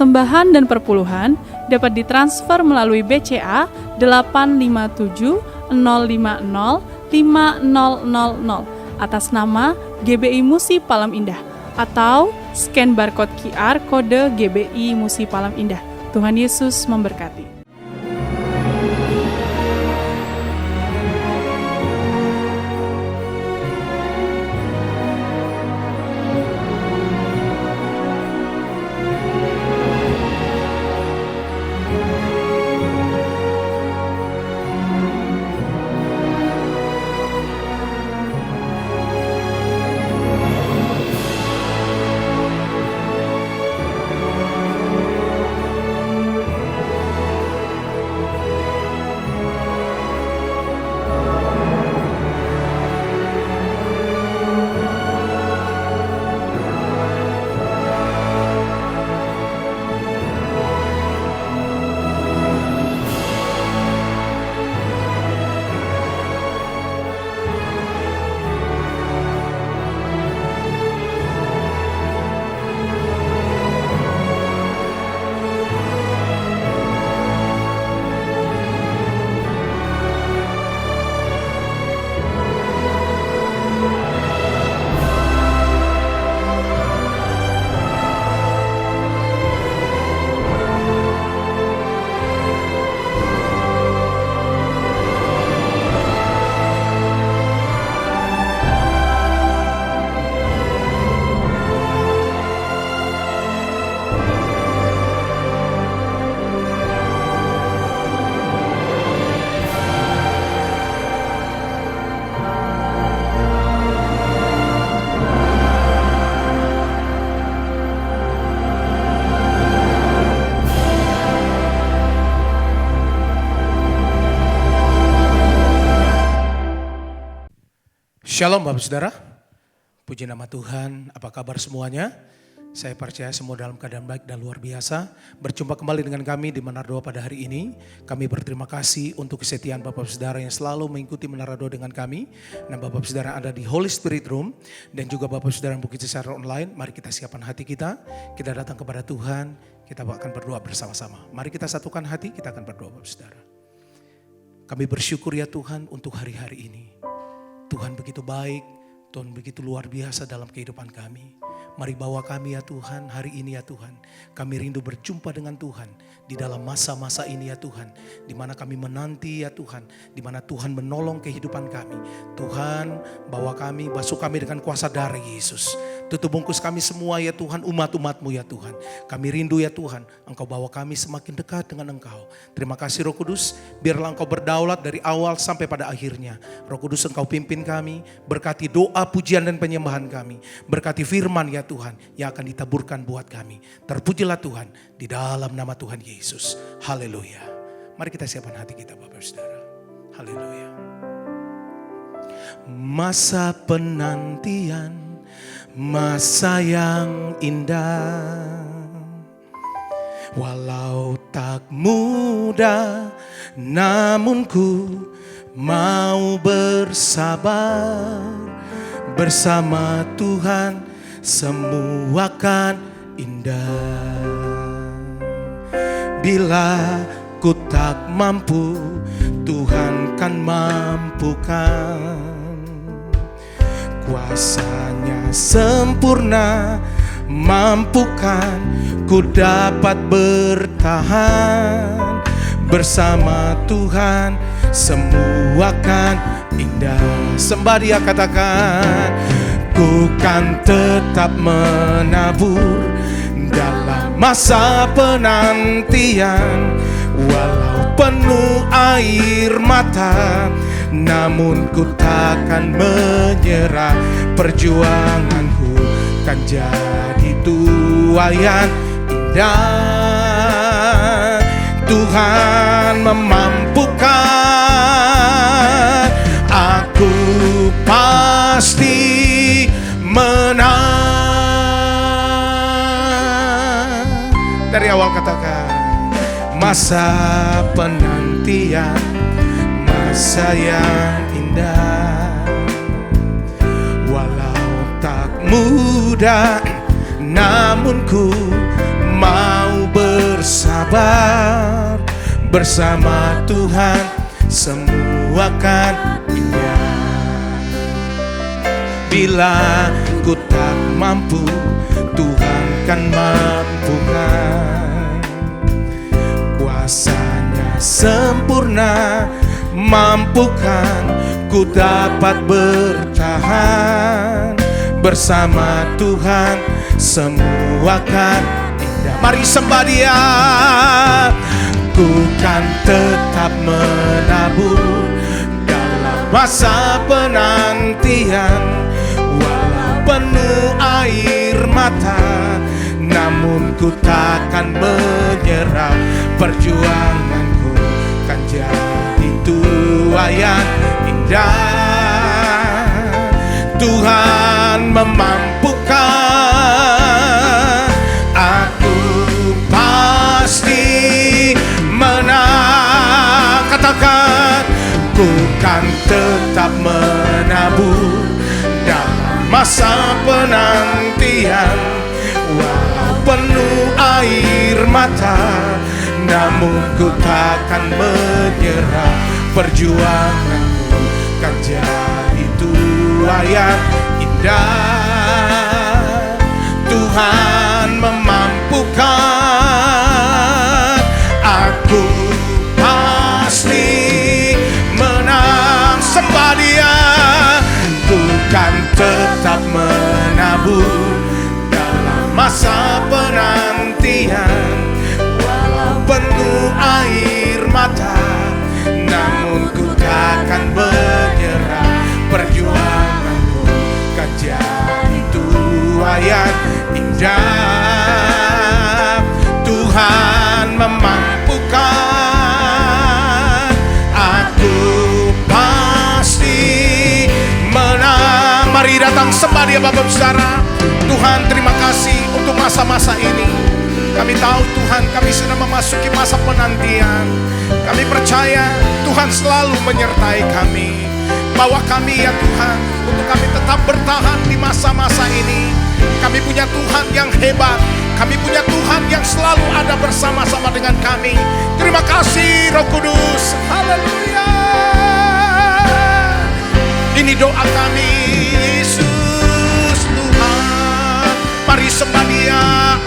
persembahan dan perpuluhan dapat ditransfer melalui BCA 857 050 5000 atas nama GBI Musi Palam Indah atau scan barcode QR kode GBI Musi Palam Indah. Tuhan Yesus memberkati. Shalom Bapak Saudara, puji nama Tuhan, apa kabar semuanya? Saya percaya semua dalam keadaan baik dan luar biasa. Berjumpa kembali dengan kami di Menara Doa pada hari ini. Kami berterima kasih untuk kesetiaan Bapak Saudara yang selalu mengikuti Menara Doa dengan kami. Nah Bapak Saudara ada di Holy Spirit Room dan juga Bapak Saudara yang begitu secara online. Mari kita siapkan hati kita datang kepada Tuhan, kita akan berdoa bersama-sama. Mari kita satukan hati, kita akan berdoa Bapak Saudara. Kami bersyukur ya Tuhan untuk hari-hari ini. Tuhan begitu baik, Tuhan begitu luar biasa dalam kehidupan kami. Mari bawa kami ya Tuhan hari ini ya Tuhan. Kami rindu berjumpa dengan Tuhan di dalam masa-masa ini ya Tuhan. Di mana kami menanti ya Tuhan. Di mana Tuhan menolong kehidupan kami. Tuhan bawa kami, basuh kami dengan kuasa darah Yesus. Tutup bungkus kami semua ya Tuhan, umat-umat-Mu ya Tuhan. Kami rindu ya Tuhan, Engkau bawa kami semakin dekat dengan Engkau. Terima kasih Roh Kudus, biarlah Engkau berdaulat dari awal sampai pada akhirnya. Roh Kudus Engkau pimpin kami, berkati doa, pujian dan penyembahan kami. Berkati firman ya Tuhan yang akan ditaburkan buat kami. Terpujilah Tuhan di dalam nama Tuhan Yesus. Haleluya. Mari kita siapkan hati kita Bapak Saudara. Haleluya. Masa penantian, masa yang indah, walau tak mudah, namun ku mau bersabar. Bersama Tuhan semua kan indah. Bila ku tak mampu, Tuhan kan mampukan. Kuasanya sempurna, mampukan ku dapat bertahan. Bersama Tuhan semua kan indah. Sembah Dia katakan, ku kan tetap menabur dalam masa penantian. Walau penuh air mata, namun ku takkan menyerah. Perjuanganku kan jadi tuaian indah. Tuhan memampukan, aku pasti menang. Dari awal katakan, masa penantian, masa yang indah. Walau tak mudah, namun ku mau bersabar bersama Tuhan, semua kan indah. Bila ku tak mampu, Tuhan kan mampukan. Kuasanya sempurna, mampukan ku dapat bertahan. Bersama Tuhan semua kan indah. Mari sembah Dia. Ku kan tetap menabur dalam masa penantian. Walau penuh air mata, namun ku takkan menyerah. Perjuanganku kan jadi tuaian indah. Tuhan memampukan, aku pasti menang. Katakan, ku kan tetap menabur dalam masa penantian. Walau penuh air mata, namun ku takkan menyerah. Perjuanganku kan jadi tuaian indah. Tuhan memampukan, aku pasti menang. Sembah Dia. Ku kan tetap menabur dalam masa penantian. Walau penuh air mata, namun ku takkan menyerah. Perjuanganku kan jadi tuaian indah. Tuhan memampukan, aku pasti menang. Mari datang sembah Dia Bapak Saudara. Tuhan, terima kasih untuk masa-masa ini. Kami tahu Tuhan, kami sedang memasuki masa penantian. Kami percaya Tuhan selalu menyertai kami. Bawa kami ya Tuhan, untuk kami tetap bertahan di masa-masa ini. Kami punya Tuhan yang hebat. Kami punya Tuhan yang selalu ada bersama-sama dengan kami. Terima kasih Roh Kudus. Haleluya. Ini doa kami, Yesus Tuhan. Mari sembah Dia.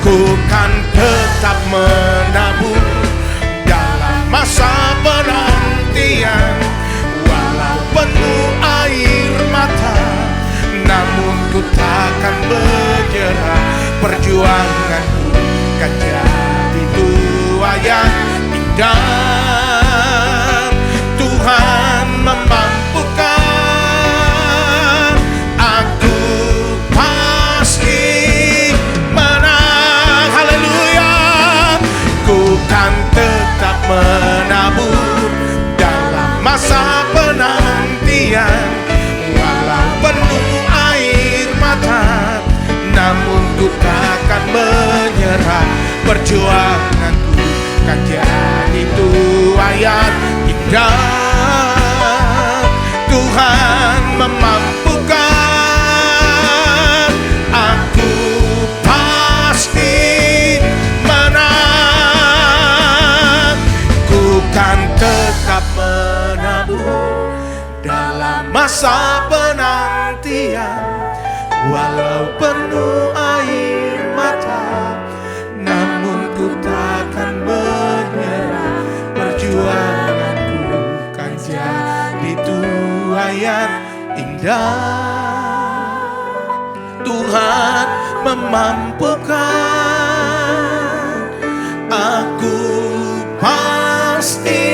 Ku kan tetap menabur dalam masa penantian. Walau penuh air mata, namun ku takkan menyerah. Perjuanganku kan jadi tuaian indah. Tuhan memampukan, aku pasti menang. Haleluya. Ku kan tetap menabur dalam masa penantian. Walau penuh air mata, namun ku takkan menyerah. Perjuanganku kan jadi tuaian indah. Tuhan memampukan, aku pasti menang. Ku kan tetap menabur dalam masa penantian. Walau penuh air mata, namun ku takkan menyerah. Perjuanganku kan jadi tuaian indah. Tuhan memampukan, aku pasti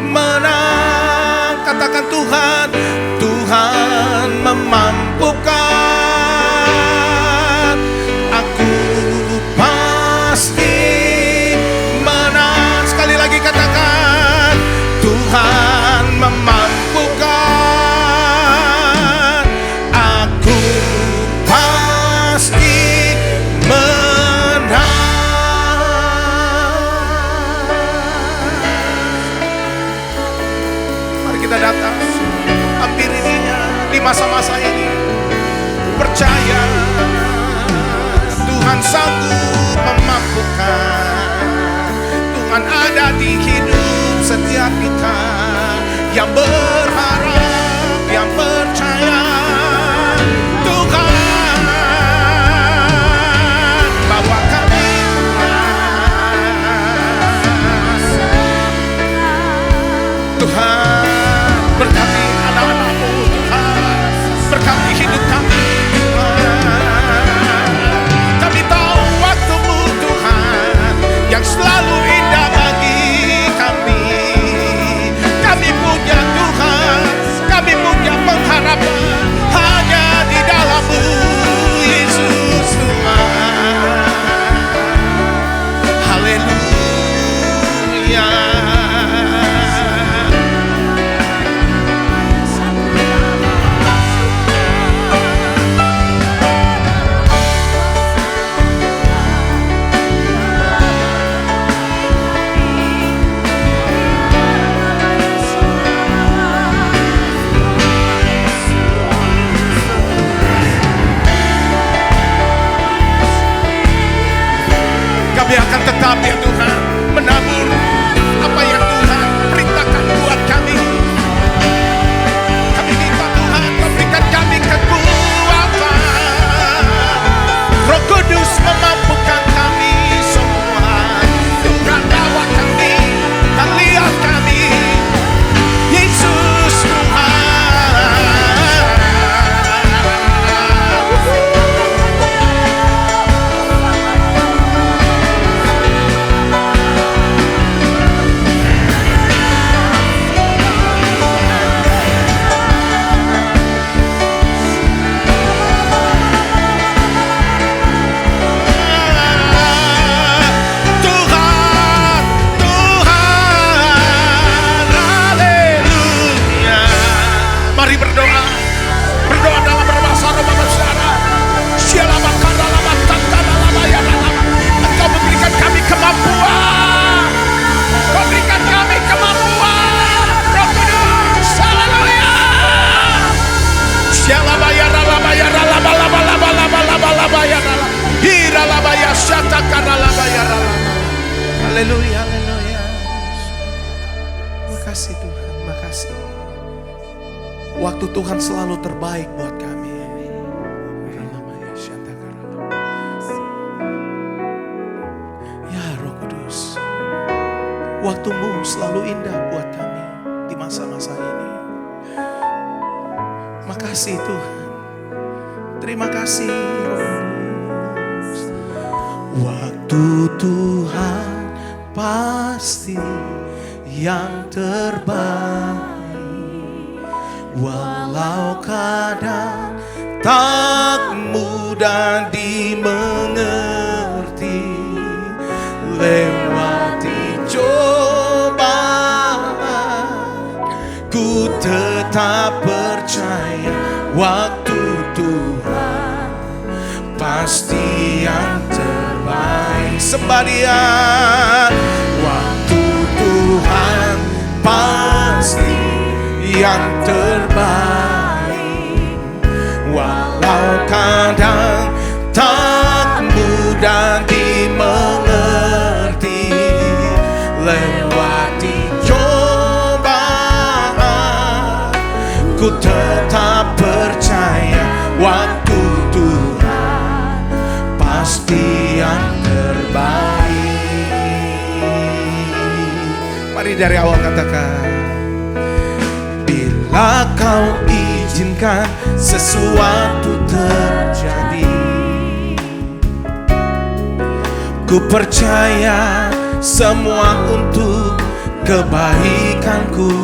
menang. Katakan Tuhan, Tuhan memampukan, aku pasti menang. Sekali lagi katakan, Tuhan memampukan, aku pasti menang. Mari kita datang, hampiri Dia di masa-masa ini. Percaya Tuhan sanggup memampukan. Tuhan ada di hidup setiap kita yang berharap, yang percaya. Tuhan bawa kami, Tuhan berkati anak-anak-Mu, Tuhan berkati hidup kami, Tuhan. Kami tahu waktu-Mu, Tuhan, yang selalu indah bagi kami. Kami punya Tuhan, kami punya pengharapan hanya di dalam-Mu, Yesus Tuhan. Haleluya. Kami akan tetap ya Tuhan menabur apa yang Tuhan perintahkan buat kami. Kami minta Tuhan Kau berikan kami kekuatan. Roh Kudus memampukan kami semua. Tuhan bawa kami dan lihat kami, Yesus Tuhan. Mari berdoa, berdoa dalam berbahasa roh Bapak Saudara. Engkau memberikan kami kemampuan, Kau berikan kami kemampuan, Roh Kudus, haleluya. Haleluya, haleluya. Makasih Tuhan, makasih. Waktu Tuhan selalu terbaik buat kami. Ya Roh Kudus, waktu-Mu selalu indah buat kami di masa-masa ini. Makasih Tuhan. Terima kasih Roh Kudus. Waktu Tuhan pasti yang terbaik. Walau kadang tak mudah dimengerti, lewati cobaan, ku tetap percaya waktu Tuhan pasti yang terbaik. Sembah Dia. Waktu Tuhan pasti yang terbaik, walau kadang tak mudah dimengerti, lewati cobaan, ku tetap percaya waktu Tuhan pasti yang terbaik. Mari dari awal katakan. Bila Kau izinkan sesuatu terjadi, ku percaya semua untuk kebaikanku.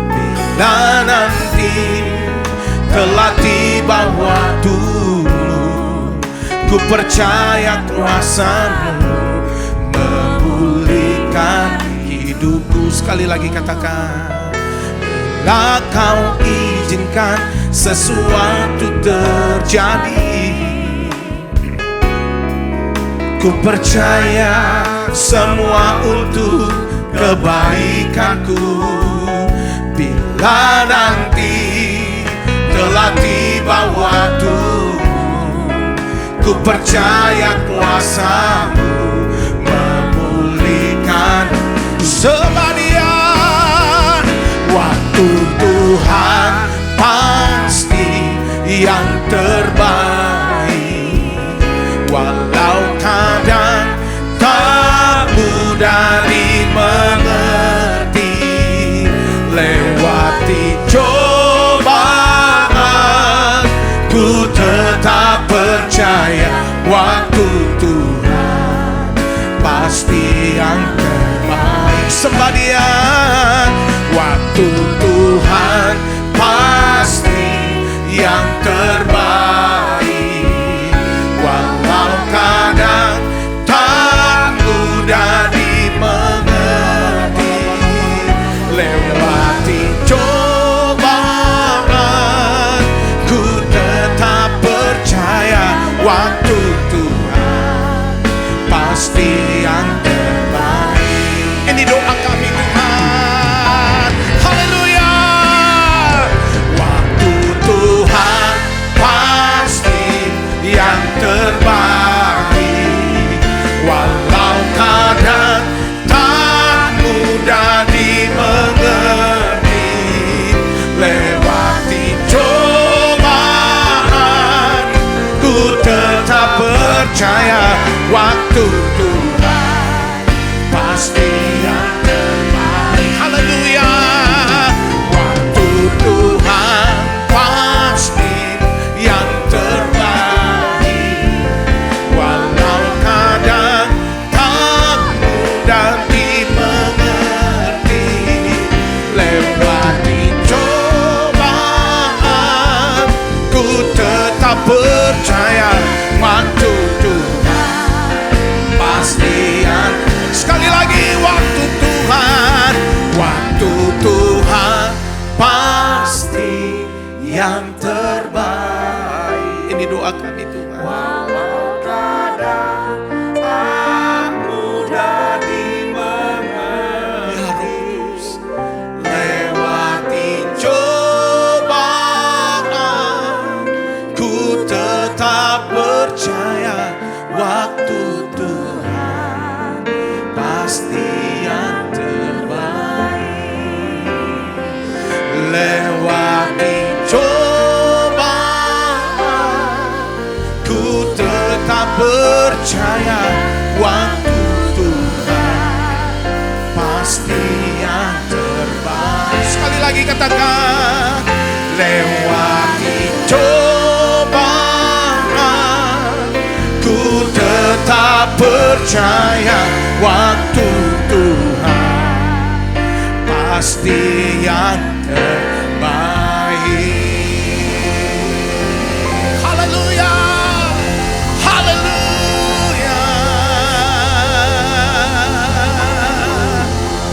Bila nanti telah tiba waktu-Mu, ku percaya kuasa-Mu memulihkan hidupku. Sekali lagi katakan. Bila Kau izinkan sesuatu terjadi, ku percaya semua untuk kebaikanku. Bila nanti telah tiba waktu, ku percaya kuasa-Mu memulihkan. Sembah Dia. Waktu Tuhan pasti yang terbaik, walau kadang tak mudah dimengerti. Lewati cobaan, ku tetap percaya waktu Tuhan pasti yang terbaik. Sembah Dia. Waktu Tuhan pasti yang terbaik, walau kadang tak mudah dimengerti. Lewati cobaan, ku tetap percaya waktu Tuhan pasti yang terbaik. Ini doa kami Tuhan. Haleluya. Waktu Tuhan pasti yang terbaik, walau kadang tak mudah dimengerti. Lewati cobaan, ku tetap percaya waktu Tuhan pasti yang terbaik. Haleluya. Waktu Tuhan pasti yang terbaik, walau kadang tak mudah dimengerti. Lewati cobaan, ku tetap percaya waktu Tuhan pasti yang. Sekali lagi, waktu Tuhan, waktu Tuhan pasti yang terbaik. Ini doa kami Tuhan. Walau kadang tak mudah dimengerti. Lewati cobaan, ku tetap percaya waktu Tuhan pasti yang terbaik. Lewati cobaan, ku tetap percaya waktu Tuhan pasti yang terbaik. Sekali lagi katakan, lewati cobaan, ku tetap percaya waktu Tuhan pasti yang terbaik. Haleluya. Haleluya.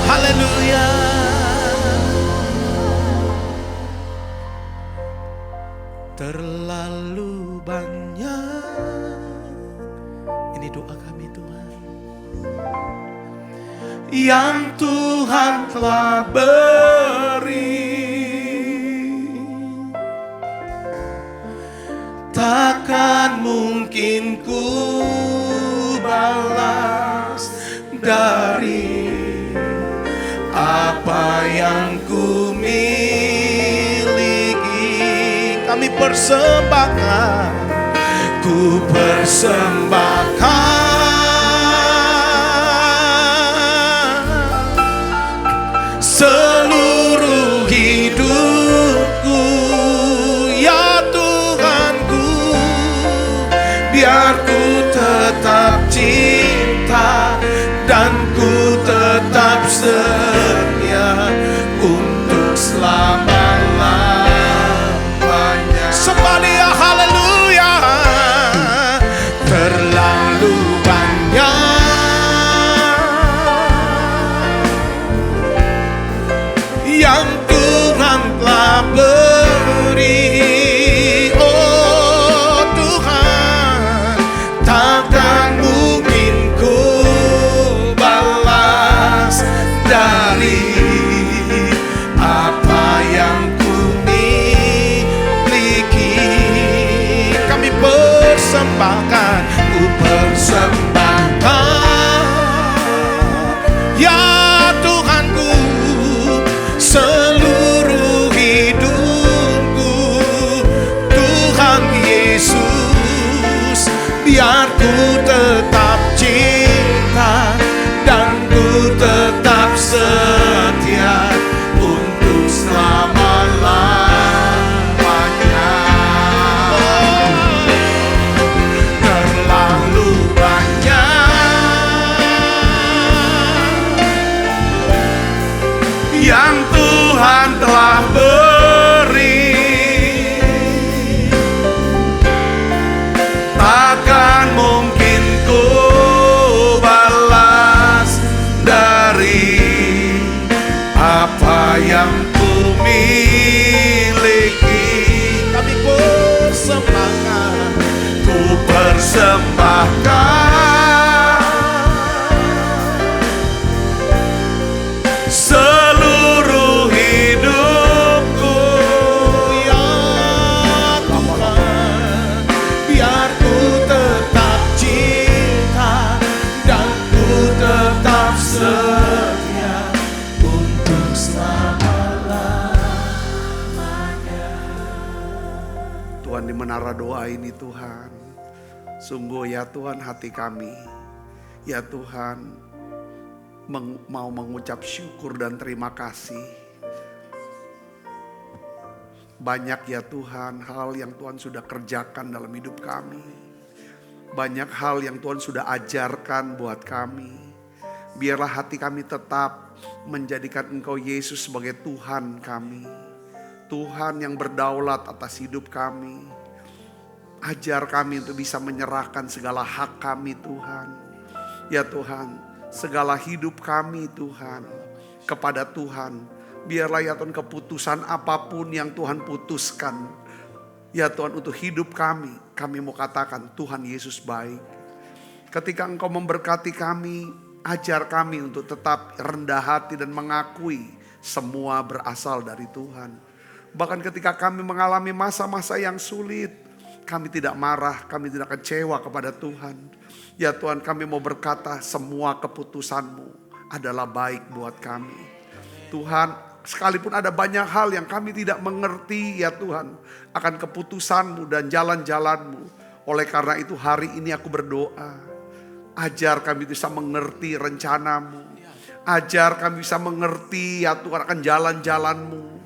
Haleluya. Terlalu banyak, ini doa kami Tuhan, yang Tuhan telah beri, takkan mungkin ku balas dari apa yang ku miliki. Kami persembahkan, ku persembahkan seluruh hidupku, ya Tuhanku, biar ku tetap cinta dan ku tetap setia untuk selama-lamanya. Sembah Dia. Haleluya. Terlalu banyak yang Tuhan telah beri, oh Tuhan, takkan mungkin ku balas dari apa yang ku miliki. Kami persembahkan Ya Tuhanku, seluruh hidupku, Tuhan Yesus, biar ku tetap cinta dan ku tetap setia untuk selama-lamanya. Terlalu banyak yang Tuhan telah beri, takkan mungkin ku balas dari apa yang ku miliki. Tapi ku semangat, ku persembahkan seluruh hidupku, ya Tuhan, biar ku tetap cinta dan ku tetap setia untuk selama-lamanya. Tuhan, di menara doa ini Tuhan, sungguh ya Tuhan, hati kami ya Tuhan mau mengucap syukur dan terima kasih. Banyak ya Tuhan hal yang Tuhan sudah kerjakan dalam hidup kami. Banyak hal yang Tuhan sudah ajarkan buat kami. Biarlah hati kami tetap menjadikan Engkau Yesus sebagai Tuhan kami. Tuhan yang berdaulat atas hidup kami. Ajar kami untuk bisa menyerahkan segala hak kami Tuhan. Ya Tuhan, segala hidup kami Tuhan kepada Tuhan. Biarlah ya Tuhan keputusan apapun yang Tuhan putuskan, ya Tuhan untuk hidup kami mau katakan Tuhan Yesus baik. Ketika Engkau memberkati kami, ajar kami untuk tetap rendah hati dan mengakui semua berasal dari Tuhan. Bahkan ketika kami mengalami masa-masa yang sulit, kami tidak marah, kami tidak kecewa kepada Tuhan. Ya Tuhan, kami mau berkata semua keputusan-Mu adalah baik buat kami. Tuhan, sekalipun ada banyak hal yang kami tidak mengerti ya Tuhan, akan keputusan-Mu dan jalan-jalan-Mu. Oleh karena itu hari ini aku berdoa, ajar kami bisa mengerti rencana-Mu. Ajar kami bisa mengerti ya Tuhan akan jalan-jalan-Mu.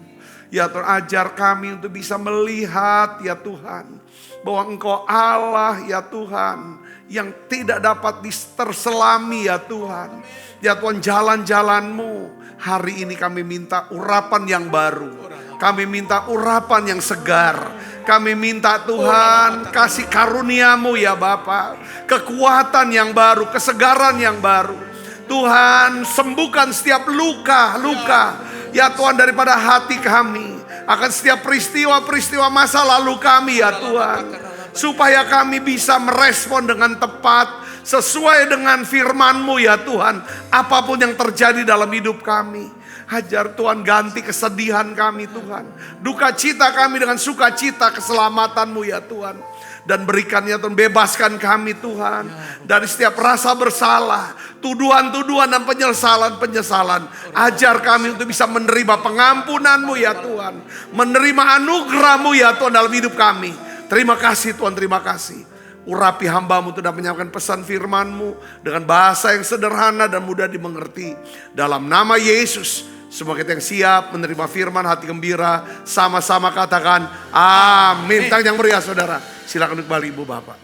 Ya Tuhan, ajar kami untuk bisa melihat ya Tuhan, bahwa Engkau Allah ya Tuhan yang tidak dapat terselami ya Tuhan. Ya Tuhan, jalan-jalan-Mu. Hari ini kami minta urapan yang baru. Kami minta urapan yang segar. Kami minta Tuhan kasih karunia-Mu ya Bapa. Kekuatan yang baru, kesegaran yang baru. Tuhan, sembuhkan setiap luka-luka ya Tuhan daripada hati kami. Akan setiap peristiwa-peristiwa masa lalu kami ya Tuhan. Supaya kami bisa merespon dengan tepat sesuai dengan firman-Mu ya Tuhan. Apapun yang terjadi dalam hidup kami, ajar Tuhan ganti kesedihan kami Tuhan, duka cita kami dengan sukacita keselamatan-Mu ya Tuhan. Dan berikan ya Tuhan, bebaskan kami Tuhan dari setiap rasa bersalah, tuduhan-tuduhan dan penyesalan-penyesalan. Ajar kami untuk bisa menerima pengampunan-Mu ya Tuhan, menerima anugerah-Mu ya Tuhan dalam hidup kami. Terima kasih Tuhan, terima kasih. Urapi hamba-Mu untuk menyampaikan pesan firman-Mu dengan bahasa yang sederhana dan mudah dimengerti. Dalam nama Yesus, semua kita yang siap menerima firman, hati gembira, sama-sama katakan amin. Tangan yang meriah saudara, silakan kembali Ibu Bapak.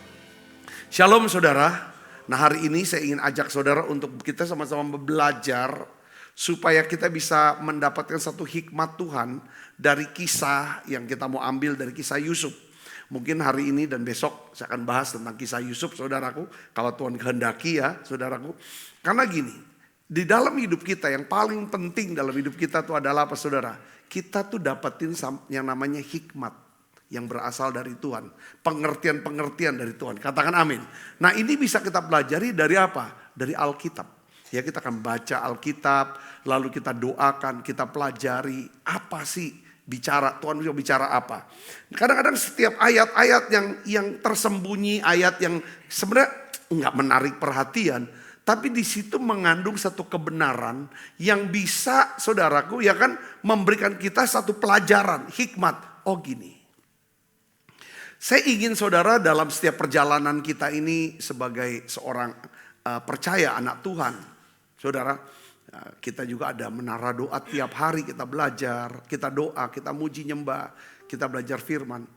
Shalom saudara. Nah hari ini saya ingin ajak saudara untuk kita sama-sama belajar supaya kita bisa mendapatkan satu hikmat Tuhan dari kisah yang kita mau ambil dari kisah Yusuf. Mungkin hari ini dan besok saya akan bahas tentang kisah Yusuf saudaraku. Kalau Tuhan kehendaki ya saudaraku. Karena gini, di dalam hidup kita yang paling penting dalam hidup kita itu adalah apa saudara? Kita tuh dapetin yang namanya hikmat yang berasal dari Tuhan. Pengertian-pengertian dari Tuhan. Katakan amin. Nah ini bisa kita pelajari dari apa? Dari Alkitab. Ya kita akan baca Alkitab, lalu kita doakan, kita pelajari apa sih bicara, Tuhan bisa bicara apa. Kadang-kadang setiap ayat-ayat yang tersembunyi, ayat yang sebenarnya enggak menarik perhatian, tapi di situ mengandung satu kebenaran yang bisa, saudaraku, ya kan, memberikan kita satu pelajaran, hikmat. Oh gini. Saya ingin saudara dalam setiap perjalanan kita ini sebagai seorang percaya anak Tuhan. Saudara, kita juga ada menara doa tiap hari, kita belajar, kita doa, kita muji nyembah, kita belajar firman.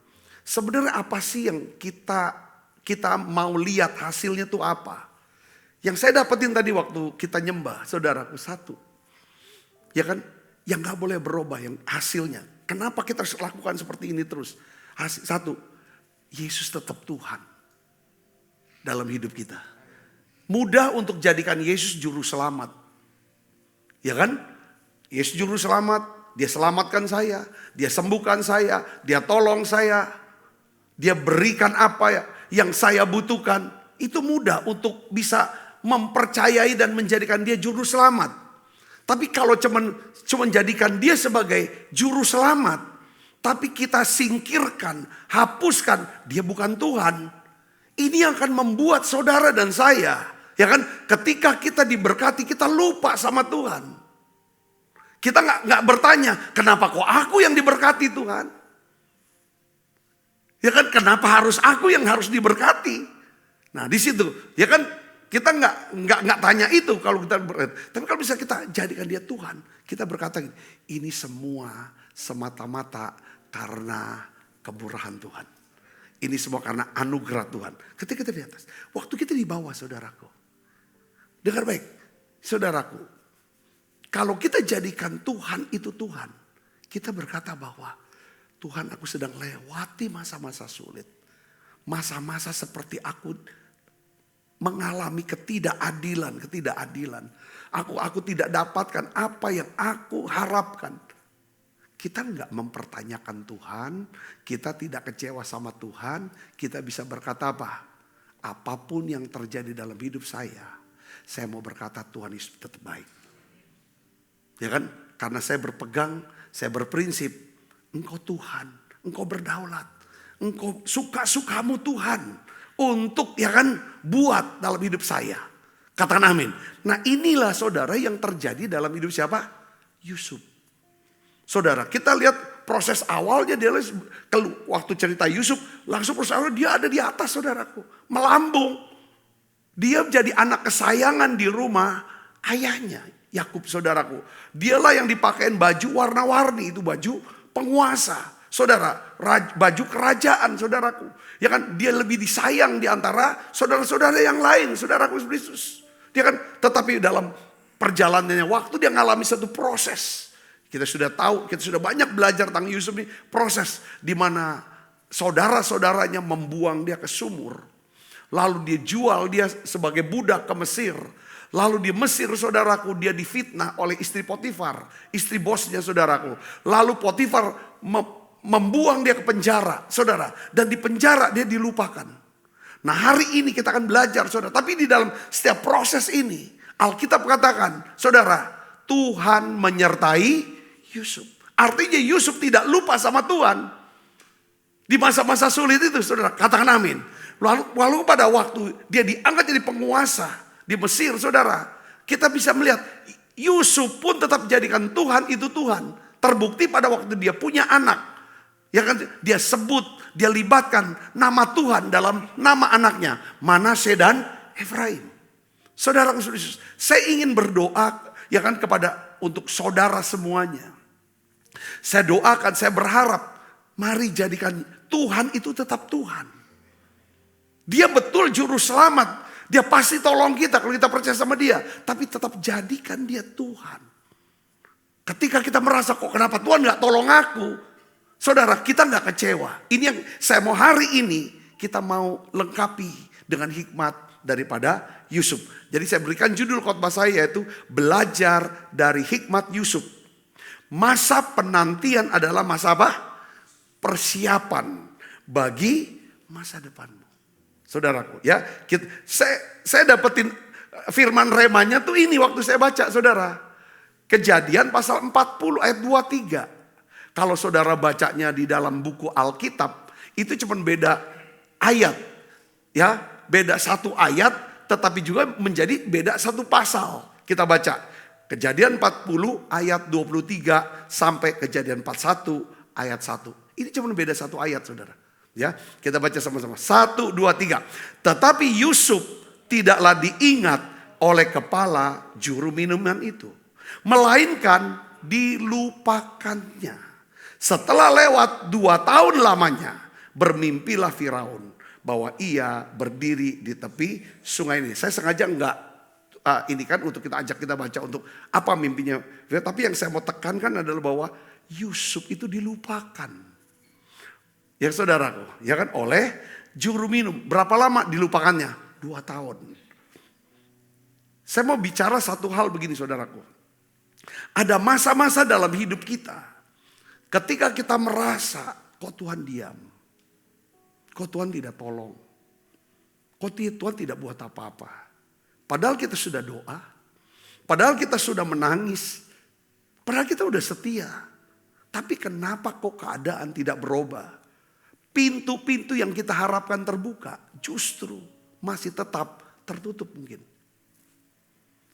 Sebenarnya apa sih yang kita mau lihat hasilnya itu apa? Yang saya dapetin tadi waktu kita nyembah, saudaraku, satu. Ya kan, yang gak boleh berubah, yang hasilnya. Kenapa kita harus lakukan seperti ini terus? Satu, Yesus tetap Tuhan dalam hidup kita. Mudah untuk jadikan Yesus juru selamat. Ya kan? Yesus juru selamat, dia selamatkan saya, dia sembuhkan saya, dia tolong saya, dia berikan apa yang saya butuhkan. Itu mudah untuk bisa mempercayai dan menjadikan dia juru selamat. Tapi kalau cuman jadikan dia sebagai juru selamat, tapi kita singkirkan, hapuskan, dia bukan Tuhan. Ini yang akan membuat saudara dan saya, ya kan, ketika kita diberkati, kita lupa sama Tuhan. Kita nggak bertanya, kenapa kok aku yang diberkati Tuhan? Ya kan, kenapa harus aku yang harus diberkati? Nah di situ, ya kan, kita nggak tanya itu kalau kita berkati. Tapi kalau bisa kita jadikan dia Tuhan, kita berkata, ini semua semata-mata karena kemurahan Tuhan. Ini semua karena anugerah Tuhan. Ketika kita di atas, waktu kita di bawah, saudaraku. Dengar baik, saudaraku. Kalau kita jadikan Tuhan itu Tuhan, kita berkata bahwa Tuhan, aku sedang lewati masa-masa sulit. Masa-masa seperti aku mengalami ketidakadilan. Aku tidak dapatkan apa yang aku harapkan. Kita nggak mempertanyakan Tuhan, kita tidak kecewa sama Tuhan, kita bisa berkata apa? Apapun yang terjadi dalam hidup saya mau berkata Tuhan Yesus tetap baik. Ya kan? Karena saya berpegang, saya berprinsip, Engkau Tuhan, Engkau berdaulat, Engkau suka-sukamu Tuhan untuk, ya kan, buat dalam hidup saya. Katakan amin. Nah inilah saudara yang terjadi dalam hidup siapa? Yusuf. Saudara, kita lihat proses awalnya dia waktu cerita Yusuf, langsung proses awalnya dia ada di atas, saudaraku, melambung. Dia menjadi anak kesayangan di rumah ayahnya, Yakub, saudaraku. Dialah yang dipakein baju warna-warni, itu baju penguasa. Saudara, baju kerajaan, saudaraku. Ya kan, dia lebih disayang di antara saudara-saudara yang lain, saudaraku Yesus. Dia kan, tetapi dalam perjalanannya waktu dia mengalami satu proses. Kita sudah tahu, kita sudah banyak belajar tentang Yusuf ini. Proses di mana saudara-saudaranya membuang dia ke sumur. Lalu dia jual dia sebagai budak ke Mesir. Lalu di Mesir, saudaraku, dia difitnah oleh istri Potifar. Istri bosnya, saudaraku. Lalu Potifar membuang dia ke penjara, saudara. Dan di penjara dia dilupakan. Nah hari ini kita akan belajar, saudara. Tapi di dalam setiap proses ini, Alkitab katakan, saudara, Tuhan menyertai Yusuf. Artinya Yusuf tidak lupa sama Tuhan. Di masa-masa sulit itu, saudara, katakan amin. Lalu pada waktu dia diangkat jadi penguasa di Mesir, saudara, kita bisa melihat Yusuf pun tetap jadikan Tuhan itu Tuhan. Terbukti pada waktu dia punya anak, ya kan, dia sebut, dia libatkan nama Tuhan dalam nama anaknya, Manasye dan Efraim. Saudara, saya ingin berdoa, ya kan, kepada untuk saudara semuanya. Saya doakan, saya berharap, mari jadikan Tuhan itu tetap Tuhan. Dia betul juru selamat. Dia pasti tolong kita kalau kita percaya sama dia. Tapi tetap jadikan dia Tuhan. Ketika kita merasa kok kenapa Tuhan gak tolong aku. Saudara, kita gak kecewa. Ini yang saya mau hari ini kita mau lengkapi dengan hikmat daripada Yusuf. Jadi saya berikan judul khotbah saya yaitu belajar dari hikmat Yusuf. Masa penantian adalah masa apa? Persiapan bagi masa depanmu. Saudaraku, ya, saya dapetin firman remanya tuh ini waktu saya baca, saudara. Kejadian pasal 40 ayat 23. Kalau saudara bacanya di dalam buku Alkitab, itu cuma beda ayat, ya. beda satu ayat, tetapi juga menjadi beda satu pasal. Kita baca Kejadian 40 ayat 23 sampai Kejadian 41 ayat 1. Ini cuma beda satu ayat, saudara. Ya, kita baca sama-sama. 1, 2, 3. Tetapi Yusuf tidaklah diingat oleh kepala juru minuman itu, melainkan dilupakannya. Setelah lewat 2 tahun lamanya, bermimpilah Firaun bahwa ia berdiri di tepi sungai ini. Saya sengaja enggak ini kan untuk kita baca untuk apa mimpinya. Tapi yang saya mau tekankan adalah bahwa Yusuf itu dilupakan. Ya saudaraku, ya kan, oleh juru minum. Berapa lama dilupakannya? 2 tahun. Saya mau bicara satu hal begini, saudaraku. Ada masa-masa dalam hidup kita ketika kita merasa kok Tuhan diam. Kok Tuhan tidak tolong. Kok Tuhan tidak buat apa-apa. Padahal kita sudah doa. Padahal kita sudah menangis. Padahal kita sudah setia. Tapi kenapa kok keadaan tidak berubah? Pintu-pintu yang kita harapkan terbuka justru masih tetap tertutup mungkin.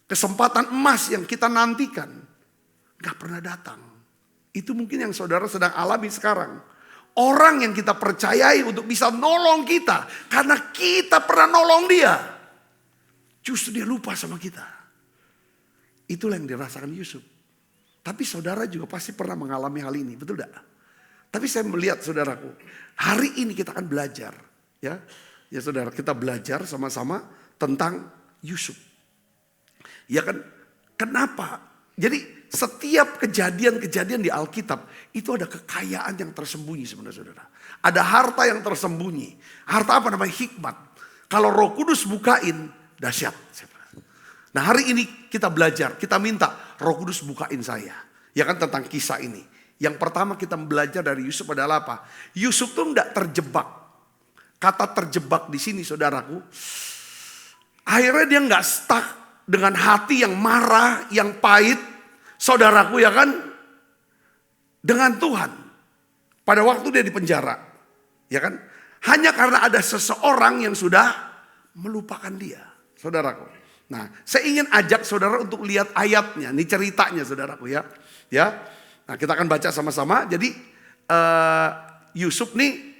Kesempatan emas yang kita nantikan gak pernah datang. Itu mungkin yang saudara sedang alami sekarang. Orang yang kita percayai untuk bisa nolong kita. Karena kita pernah nolong dia. Justru dia lupa sama kita. Itulah yang dirasakan Yusuf. Tapi saudara juga pasti pernah mengalami hal ini, betul tidak? Tapi saya melihat saudaraku, hari ini kita akan belajar. Ya saudara, kita belajar sama-sama tentang Yusuf. Ya kan, kenapa? Jadi setiap kejadian-kejadian di Alkitab itu ada kekayaan yang tersembunyi sebenarnya saudara. Ada harta yang tersembunyi. Harta apa namanya? Hikmat. Kalau Roh Kudus bukain, dahsyat. Nah hari ini kita belajar, kita minta Roh Kudus bukain saya. Ya kan tentang kisah ini. Yang pertama kita belajar dari Yusuf adalah apa? Yusuf tuh enggak terjebak. Kata terjebak di sini saudaraku. Akhirnya dia enggak stuck dengan hati yang marah, yang pahit. Saudaraku ya kan. Dengan Tuhan. Pada waktu dia di penjara. Ya kan. Hanya karena ada seseorang yang sudah melupakan dia. Saudaraku. Nah, saya ingin ajak saudara untuk lihat ayatnya. Ini ceritanya saudaraku ya. Ya. Nah, kita akan baca sama-sama. Jadi Yusuf nih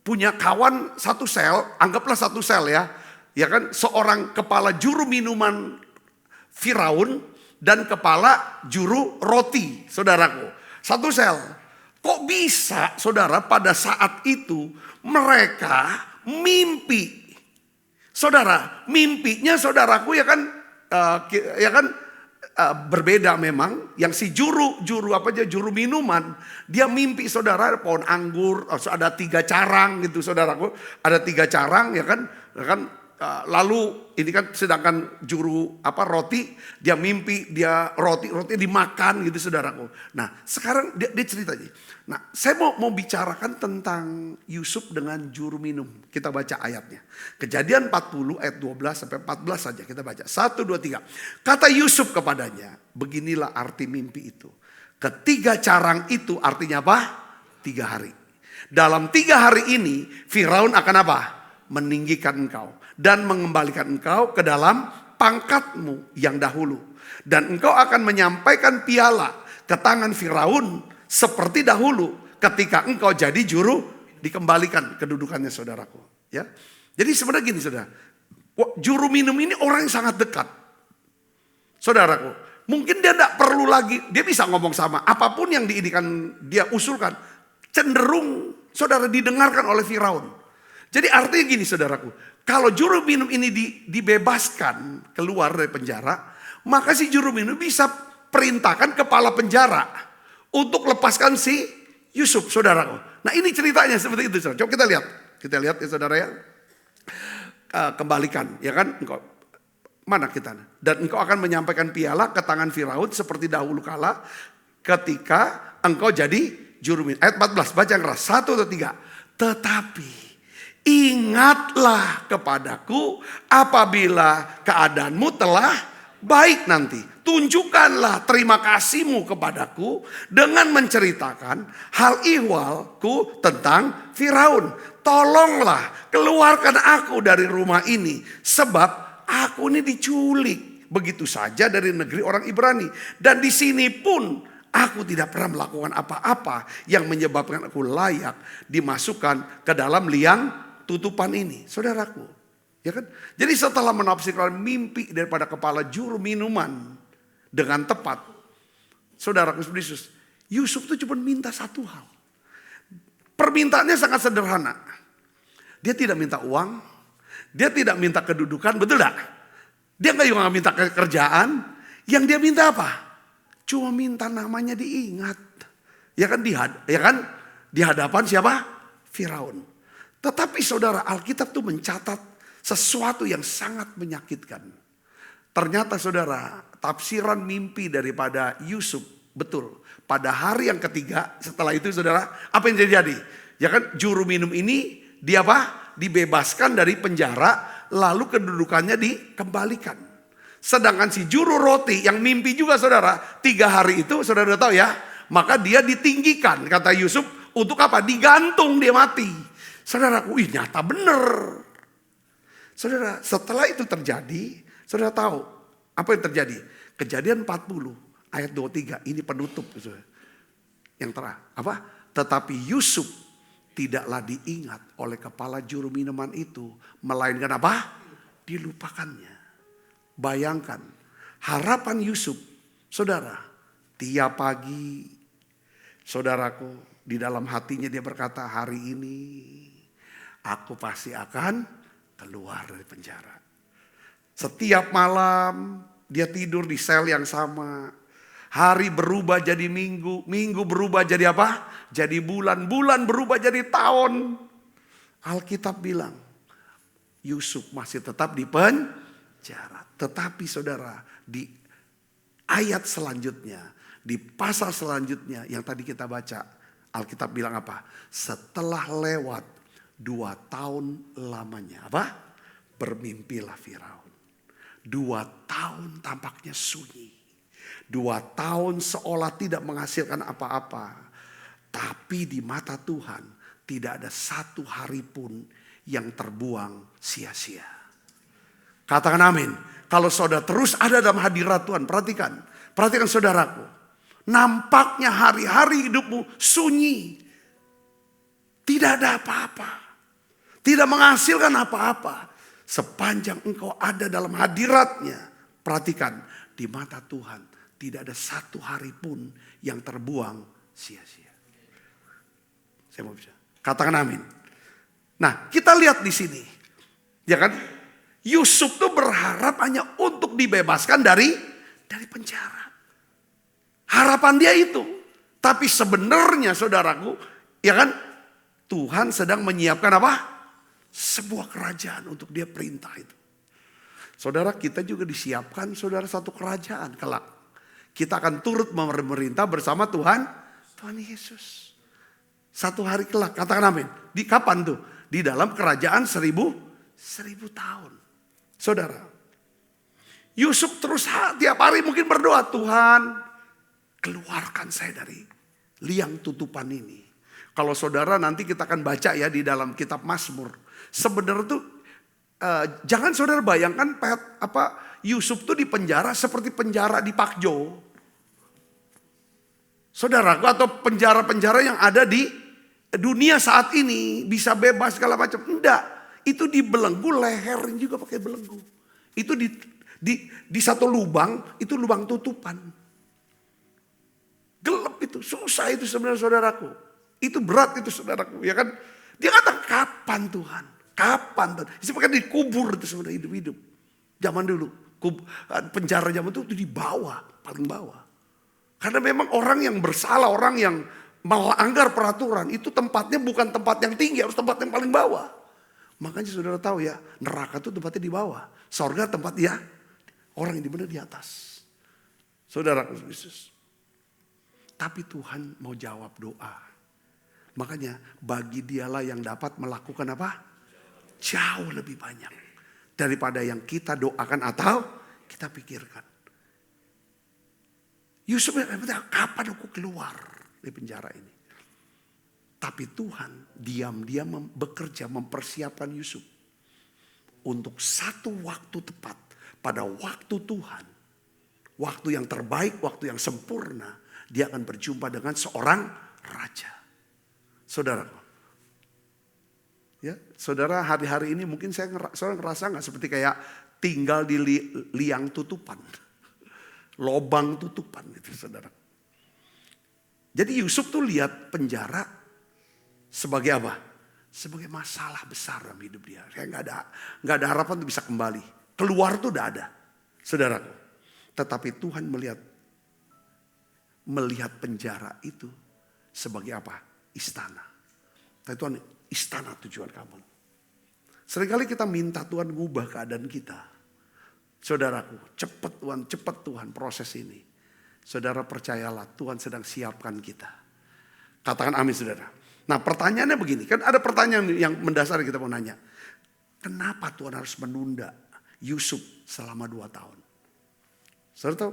punya kawan satu sel, anggaplah satu sel ya. Ya kan, seorang kepala juru minuman Firaun dan kepala juru roti, saudaraku. Satu sel. Kok bisa saudara pada saat itu mereka mimpi? Saudara, mimpinya saudaraku ya kan berbeda memang. Yang si juru minuman, dia mimpi saudara pohon anggur, ada 3 carang gitu saudaraku, ada 3 carang ya kan. Lalu ini kan sedangkan juru roti, dia mimpi dia roti dimakan gitu saudaraku. Nah sekarang dia cerita aja. Nah saya mau bicarakan tentang Yusuf dengan juru minum. Kita baca ayatnya. Kejadian 40 ayat 12 sampai 14 saja kita baca. 1, 2, 3. Kata Yusuf kepadanya, beginilah arti mimpi itu. Ketiga carang itu artinya apa? 3 hari. Dalam 3 hari ini Firaun akan apa? Meninggikan engkau. Dan mengembalikan engkau ke dalam pangkatmu yang dahulu. Dan engkau akan menyampaikan piala ke tangan Firaun seperti dahulu. Ketika engkau jadi juru, dikembalikan kedudukannya saudaraku. Ya. Jadi sebenarnya gini saudara. Juru minum ini orang yang sangat dekat. Saudaraku. Mungkin dia tidak perlu lagi. Dia bisa ngomong sama. Apapun yang dia usulkan. Cenderung saudara didengarkan oleh Firaun. Jadi artinya gini saudaraku. Kalau juru minum ini dibebaskan keluar dari penjara, maka si juru minum bisa perintahkan kepala penjara untuk lepaskan si Yusuf, saudaraku. Nah ini ceritanya seperti itu, saudara. Coba kita lihat ya saudara ya. Kembalikan, ya kan? Mana kita? Dan engkau akan menyampaikan piala ke tangan Firaun seperti dahulu kala ketika engkau jadi juru minum. Ayat 14, baca yang keras. 1 atau 3. Tetapi ingatlah kepadaku apabila keadaanmu telah baik nanti. Tunjukkanlah terima kasihmu kepadaku dengan menceritakan hal ihwalku tentang Firaun. Tolonglah keluarkan aku dari rumah ini. Sebab aku ini diculik begitu saja dari negeri orang Ibrani. Dan di sini pun aku tidak pernah melakukan apa-apa yang menyebabkan aku layak dimasukkan ke dalam liang tutupan ini. Saudaraku, ya kan? Jadi setelah menafsirkan mimpi daripada kepala juru minuman dengan tepat, saudaraku Yesus, Yusuf itu cuma minta satu hal. Permintaannya sangat sederhana. Dia tidak minta uang, dia tidak minta kedudukan, betul tidak? Dia nggak minta kerjaan. Yang dia minta apa? Cuma minta namanya diingat. Ya kan di hadapan siapa? Firaun. Tetapi saudara, Alkitab tuh mencatat sesuatu yang sangat menyakitkan. Ternyata saudara, tafsiran mimpi daripada Yusuf betul. Pada hari yang ketiga setelah itu saudara, apa yang terjadi? Ya kan juru minum ini dia apa? Dibebaskan dari penjara, lalu kedudukannya dikembalikan. Sedangkan si juru roti yang mimpi juga saudara, 3 hari itu saudara udah tahu ya. Maka dia ditinggikan kata Yusuf untuk apa? Digantung dia mati. Saudaraku, nyata bener. Saudara, setelah itu terjadi, saudara tahu apa yang terjadi? Kejadian 40 ayat 23 ini penutup saudara. Yang apa? Tetapi Yusuf tidaklah diingat oleh kepala juru minuman itu, melainkan apa? Dilupakannya. Bayangkan harapan Yusuf, saudara, tiap pagi, saudaraku, di dalam hatinya dia berkata, hari ini aku pasti akan keluar dari penjara. Setiap malam dia tidur di sel yang sama. Hari berubah jadi minggu, minggu berubah jadi apa? Jadi bulan, bulan berubah jadi tahun. Alkitab bilang, Yusuf masih tetap di penjara. Tetapi saudara, di ayat selanjutnya, di pasal selanjutnya yang tadi kita baca, Alkitab bilang apa? Setelah lewat 2 tahun lamanya, apa? Bermimpilah Firaun. 2 tahun tampaknya sunyi. 2 tahun seolah tidak menghasilkan apa-apa. Tapi di mata Tuhan tidak ada 1 hari pun yang terbuang sia-sia. Katakan amin. Kalau saudara terus ada dalam hadirat Tuhan, perhatikan. Perhatikan saudaraku. Nampaknya hari-hari hidupmu sunyi. Tidak ada apa-apa. Tidak menghasilkan apa-apa. Sepanjang engkau ada dalam hadiratnya. Perhatikan, di mata Tuhan tidak ada 1 hari pun yang terbuang sia-sia. Saya mau bisa. Katakan amin. Nah, kita lihat di sini. Ya kan? Yusuf tuh berharap hanya untuk dibebaskan dari penjara. Harapan dia itu. Tapi sebenarnya saudaraku, ya kan? Tuhan sedang menyiapkan apa? Sebuah kerajaan untuk dia perintah itu. Saudara, kita juga disiapkan saudara satu kerajaan kelak. Kita akan turut memerintah bersama Tuhan Yesus. Satu hari kelak, katakan amin. Di kapan tuh? Di dalam kerajaan 1000 tahun. Saudara, Yusuf terus tiap hari mungkin berdoa, Tuhan keluarkan saya dari liang tutupan ini. Kalau saudara nanti kita akan baca ya di dalam kitab Mazmur. Sebenarnya tuh jangan saudara bayangkan Yusuf tuh di penjara seperti penjara di Pakjo. Saudara, atau penjara-penjara yang ada di dunia saat ini bisa bebas segala macam. Enggak. Itu dibelenggu, lehernya juga pakai belenggu. Itu di satu lubang, itu lubang tutupan. Gelap itu, susah itu sebenarnya saudaraku. Itu berat itu saudaraku, ya kan? Dia kata, kapan Tuhan? Kapan Tuhan? Itu pakai dikubur itu sebenarnya hidup-hidup. Zaman dulu, penjara zaman itu di bawah, paling bawah. Karena memang orang yang bersalah, orang yang melanggar peraturan, itu tempatnya bukan tempat yang tinggi, harus tempat yang paling bawah. Makanya saudara tahu ya, neraka itu tempatnya di bawah. Sorga tempat dia, orang yang di atas. Saudara Yesus. Tapi Tuhan mau jawab doa. Makanya bagi dialah yang dapat melakukan apa? Jauh lebih banyak. Daripada yang kita doakan atau kita pikirkan. Yusuf kapan aku keluar dari penjara ini? Tapi Tuhan diam-diam bekerja mempersiapkan Yusuf. Untuk satu waktu tepat. Pada waktu Tuhan. Waktu yang terbaik, waktu yang sempurna. Dia akan berjumpa dengan seorang raja. Saudara. Ya, saudara hari-hari ini mungkin saudara ngerasa gak seperti kayak tinggal di liang tutupan. Lobang tutupan gitu saudara. Jadi Yusuf tuh lihat penjara sebagai apa? Sebagai masalah besar dalam hidup dia. Kayak nggak ada harapan untuk bisa kembali. Keluar tuh udah ada, saudaraku. Tetapi Tuhan melihat penjara itu sebagai apa? Istana. Nah, Tuhan, istana tujuan kamu. Seringkali kita minta Tuhan ngubah keadaan kita. Saudaraku, cepat Tuhan proses ini. Saudara percayalah Tuhan sedang siapkan kita. Katakan amin saudara. Nah pertanyaannya begini, kan ada pertanyaan yang mendasar kita mau nanya. Kenapa Tuhan harus menunda Yusuf selama 2 tahun? Saudara tahu?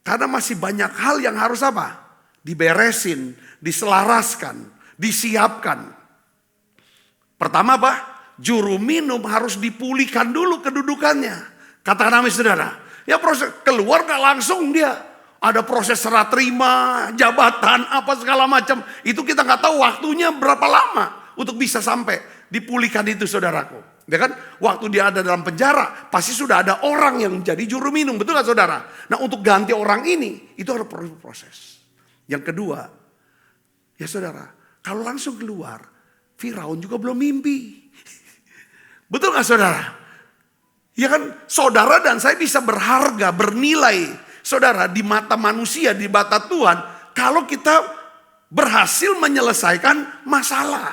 Karena masih banyak hal yang harus apa? Diberesin, diselaraskan, disiapkan. Pertama apa? Juru minum harus dipulihkan dulu kedudukannya. Katakan amin saudara. Ya proses keluar gak langsung dia. Ada proses serah terima, jabatan, apa segala macam. Itu kita nggak tahu waktunya berapa lama untuk bisa sampai dipulihkan itu saudaraku. Ya kan? Waktu dia ada dalam penjara, pasti sudah ada orang yang menjadi juru minum. Betul nggak saudara? Nah untuk ganti orang ini, itu ada proses. Yang kedua, ya saudara, kalau langsung keluar, Firaun juga belum mimpi. Betul nggak saudara? Ya kan, saudara dan saya bisa berharga, bernilai. Saudara, di mata manusia, di mata Tuhan, kalau kita berhasil menyelesaikan masalah.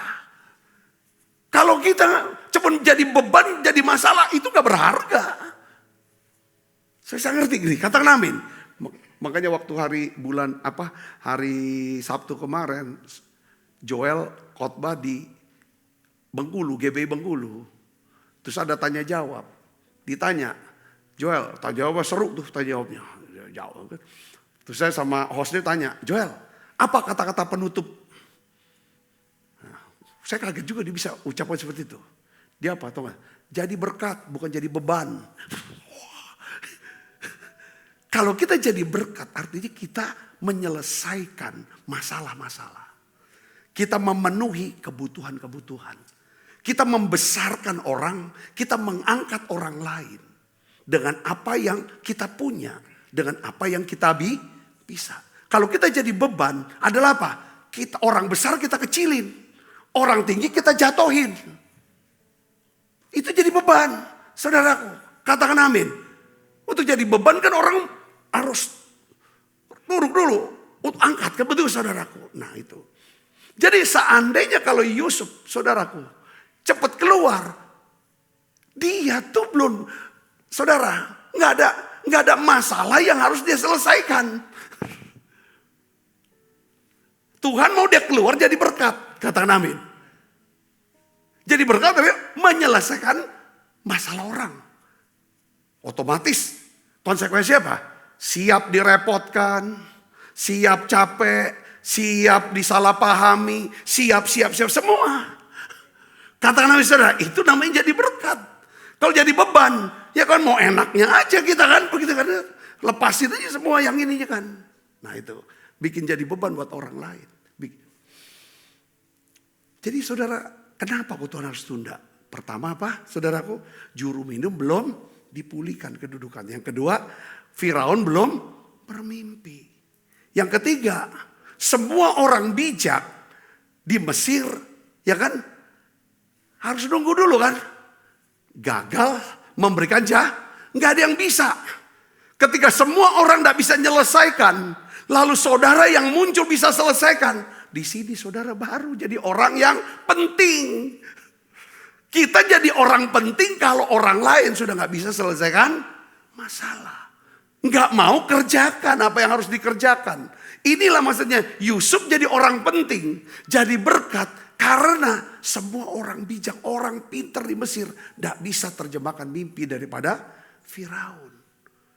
Kalau kita cuma jadi beban, jadi masalah, itu gak berharga. Saya ngerti gini, katakan amin. Makanya waktu hari Sabtu kemarin, Joel khotbah di Bengkulu, GBI Bengkulu. Terus ada tanya jawab. Ditanya, Joel, tanya jawab seru tuh tanya jawabnya. Jauh. Terus saya sama hostnya tanya, Joel, apa kata-kata penutup? Nah, saya kaget juga dia bisa ucapan seperti itu. Dia apa? Tahu gak? Jadi berkat, bukan jadi beban. Kalau kita jadi berkat, artinya kita menyelesaikan masalah-masalah. Kita memenuhi kebutuhan-kebutuhan. Kita membesarkan orang, kita mengangkat orang lain. Dengan apa yang kita punya. Dengan apa yang kita bisa. Kalau kita jadi beban adalah apa? Kita orang besar kita kecilin. Orang tinggi kita jatuhin. Itu jadi beban. Saudaraku, katakan amin. Untuk jadi beban kan orang harus turun dulu. Untuk angkat, kan betul saudaraku. Nah itu. Jadi seandainya kalau Yusuf, saudaraku, cepat keluar. Dia tuh belum, saudara, nggak ada masalah yang harus dia selesaikan. Tuhan mau dia keluar jadi berkat. Katakan amin. Jadi berkat tapi menyelesaikan masalah orang. Otomatis konsekuensi apa? Siap direpotkan, siap capek, siap disalahpahami, siap semua. Katakan amin saudara, itu namanya jadi berkat. Kalau jadi beban, ya kan mau enaknya aja kita kan, begitu kan, lepasin aja semua yang ininya kan. Nah itu, bikin jadi beban buat orang lain. Jadi saudara, kenapa Tuhan harus tunda? Pertama apa saudaraku? Juru minum belum dipulihkan kedudukan. Yang kedua, Firaun belum bermimpi. Yang ketiga, semua orang bijak di Mesir, ya kan, harus nunggu dulu kan. Gagal memberikan nggak ada yang bisa. Ketika semua orang tidak bisa menyelesaikan, lalu saudara yang muncul bisa selesaikan. Di sini saudara baru jadi orang yang penting. Kita jadi orang penting kalau orang lain sudah nggak bisa selesaikan masalah. Nggak mau kerjakan apa yang harus dikerjakan. Inilah maksudnya Yusuf jadi orang penting, jadi berkat. Karena semua orang bijak, orang pintar di Mesir tidak bisa terjemahkan mimpi daripada Firaun.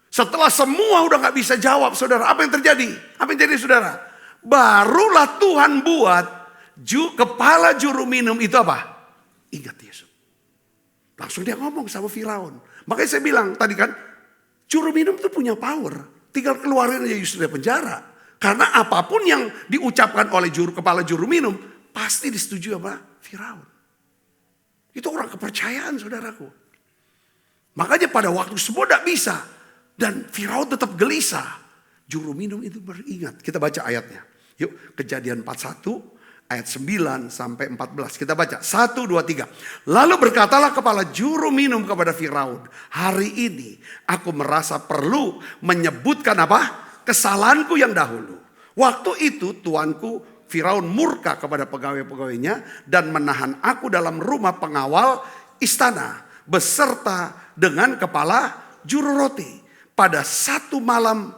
Setelah semua udah gak bisa jawab saudara. Apa yang terjadi? Apa yang terjadi saudara? Barulah Tuhan buat kepala juru minum itu apa? Ingat Yusuf. Langsung dia ngomong sama Firaun. Makanya saya bilang tadi kan, juru minum itu punya power. Tinggal keluarin aja Yusuf dari penjara. Karena apapun yang diucapkan oleh kepala juru minum, pasti disetujui sama Firaun. Itu orang kepercayaan saudaraku. Makanya pada waktu semua tidak bisa. Dan Firaun tetap gelisah. Juru minum itu beringat. Kita baca ayatnya. Yuk, Kejadian 41 ayat 9 sampai 14. Kita baca 1, 2, 3. Lalu berkatalah kepala juru minum kepada Firaun, hari ini aku merasa perlu menyebutkan apa? Kesalahanku yang dahulu. Waktu itu tuanku Firaun murka kepada pegawai-pegawainya dan menahan aku dalam rumah pengawal istana beserta dengan kepala juru roti. Pada satu malam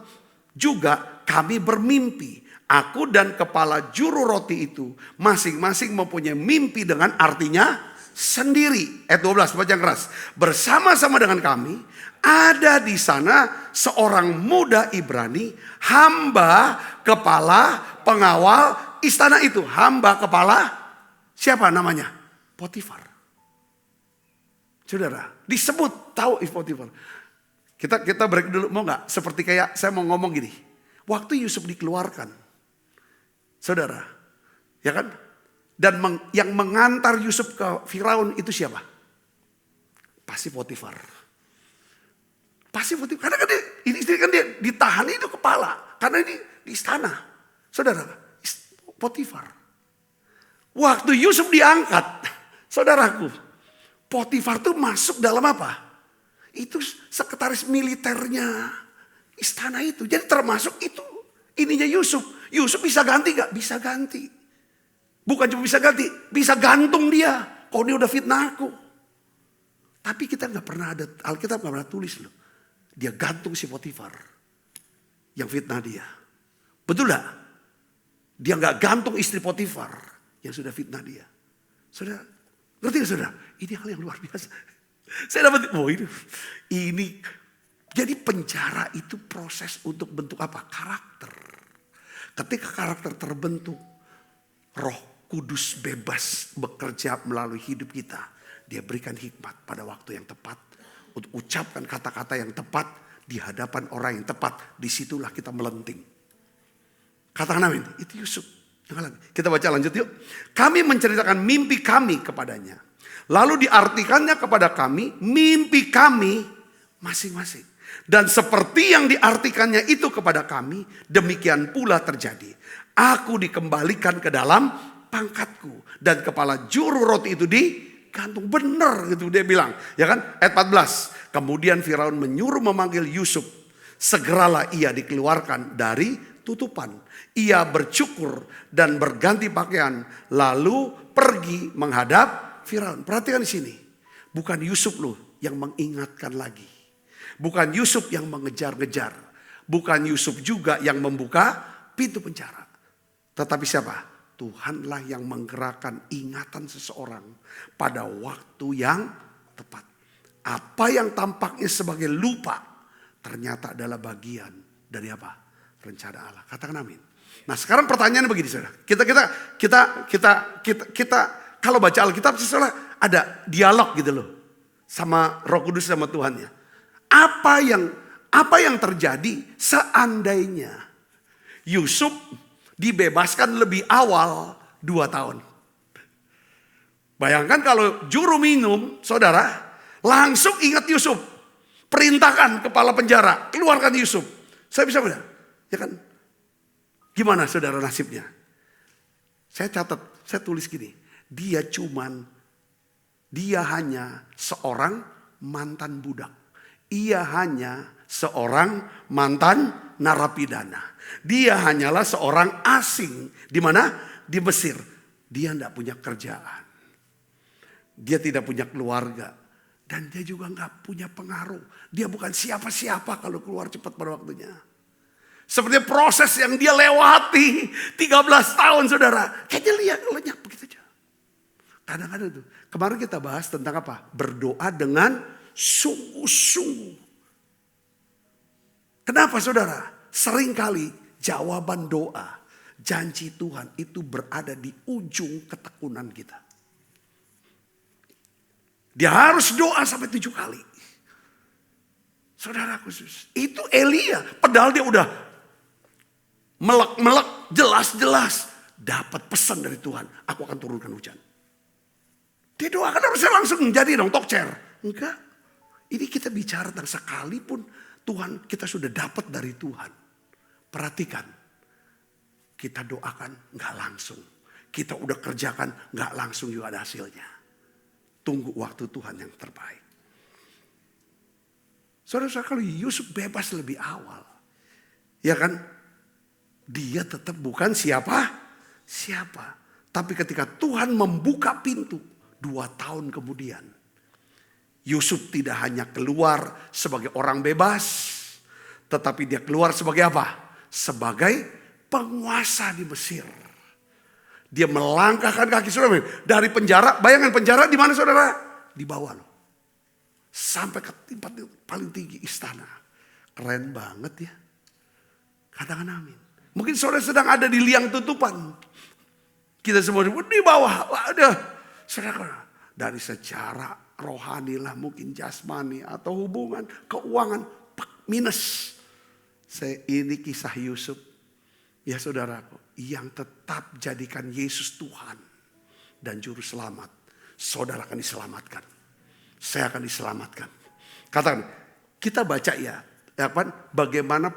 juga kami bermimpi. Aku dan kepala juru roti itu masing-masing mempunyai mimpi dengan artinya sendiri. Ayat 12 baca keras. Bersama-sama dengan kami ada di sana seorang muda Ibrani, hamba kepala pengawal istana itu. Hamba kepala siapa namanya? Potifar. Saudara, disebut tahu Potifar. Kita break dulu, mau nggak? Seperti kayak saya mau ngomong gini. Waktu Yusuf dikeluarkan, saudara, ya kan? Dan yang mengantar Yusuf ke Firaun itu siapa? Pasti Potifar. Pasti Potifar. Karena kan dia ditahan itu kepala. Karena ini di istana. Saudara, Potifar. Waktu Yusuf diangkat, saudaraku, Potifar tuh masuk dalam apa? Itu sekretaris militernya istana itu. Jadi termasuk itu ininya Yusuf. Yusuf bisa ganti gak? Bisa ganti. Bukan cuma bisa ganti, bisa gantung dia. Kau ini udah fitnah aku. Tapi kita gak pernah ada, Alkitab gak pernah tulis loh. Dia gantung si Potifar yang fitnah dia. Betul gak? Dia gak gantung istri Potifar yang sudah fitnah dia. Saudara, ngerti gak saudara? Ini hal yang luar biasa. Saya dapat, ini. Jadi penjara itu proses untuk bentuk apa? Karakter. Ketika karakter terbentuk, Roh Kudus bebas bekerja melalui hidup kita. Dia berikan hikmat pada waktu yang tepat. Untuk ucapkan kata-kata yang tepat di hadapan orang yang tepat. Disitulah kita melenting. Katakan amin. Itu Yusuf. Kita baca lanjut yuk. Kami menceritakan mimpi kami kepadanya. Lalu diartikannya kepada kami mimpi kami masing-masing. Dan seperti yang diartikannya itu kepada kami, demikian pula terjadi. Aku dikembalikan ke dalam pangkatku. Dan kepala juru roti itu digantung. Benar gitu dia bilang. Ya kan? Ayat 14. Kemudian Firaun menyuruh memanggil Yusuf. Segeralah ia dikeluarkan dari tutupan. Ia bercukur dan berganti pakaian. Lalu pergi menghadap Firaun. Perhatikan di sini. Bukan Yusuf loh yang mengingatkan lagi. Bukan Yusuf yang mengejar-ngejar. Bukan Yusuf juga yang membuka pintu penjara. Tetapi siapa? Tuhanlah yang menggerakkan ingatan seseorang pada waktu yang tepat. Apa yang tampaknya sebagai lupa ternyata adalah bagian dari apa? Rencana Allah. Katakan amin. Nah sekarang pertanyaannya begini saudara. Kita kalau baca Alkitab sesuatu ada dialog gitu loh. Sama Roh Kudus sama Tuhannya. Apa yang terjadi seandainya Yusuf dibebaskan lebih awal 2 tahun. Bayangkan kalau juru minum saudara langsung ingat Yusuf. Perintahkan kepala penjara keluarkan Yusuf. Saya bisa benar. Ya kan? Gimana saudara nasibnya? Saya catat, saya tulis gini. Dia hanya seorang mantan budak. Ia hanya seorang mantan narapidana. Dia hanyalah seorang asing. Di mana? Di Mesir. Dia tidak punya kerjaan. Dia tidak punya keluarga. Dan dia juga nggak punya pengaruh. Dia bukan siapa-siapa kalau keluar cepat pada waktunya. Seperti proses yang dia lewati 13 tahun saudara. Kayaknya lenyap begitu aja. Kadang-kadang itu. Kemarin kita bahas tentang apa? Berdoa dengan sungguh-sungguh. Kenapa saudara? Seringkali jawaban doa, janji Tuhan itu berada di ujung ketekunan kita. Dia harus doa sampai 7 kali. Saudara khusus, itu Elia. Padahal dia udah melek-melek, jelas-jelas dapat pesan dari Tuhan. Aku akan turunkan hujan. Dia doakan harusnya langsung jadi dong tokcer. Enggak. Ini kita bicara tentang sekalipun Tuhan kita sudah dapat dari Tuhan. Perhatikan. Kita doakan enggak langsung. Kita udah kerjakan enggak langsung juga ada hasilnya. Tunggu waktu Tuhan yang terbaik. Saudara-saudara, kalau Yusuf bebas lebih awal. Ya kan? Dia tetap bukan siapa. Tapi ketika Tuhan membuka pintu 2 tahun kemudian. Yusuf tidak hanya keluar sebagai orang bebas. Tetapi dia keluar sebagai apa? Sebagai penguasa di Mesir. Dia melangkahkan kaki saudara dari penjara. Bayangkan penjara di mana saudara? Di bawah loh. Sampai ke tempat paling tinggi istana. Keren banget ya. Katakan amin. Mungkin saudara sedang ada di liang tutupan. Kita semua di bawah. Waduh. Saudara, dari secara rohani lah, mungkin jasmani atau hubungan, keuangan, minus. Ini kisah Yusuf. Ya saudaraku, yang tetap jadikan Yesus Tuhan dan Juru Selamat. Saudara akan diselamatkan. Saya akan diselamatkan. Katakan, kita baca ya kan, bagaimana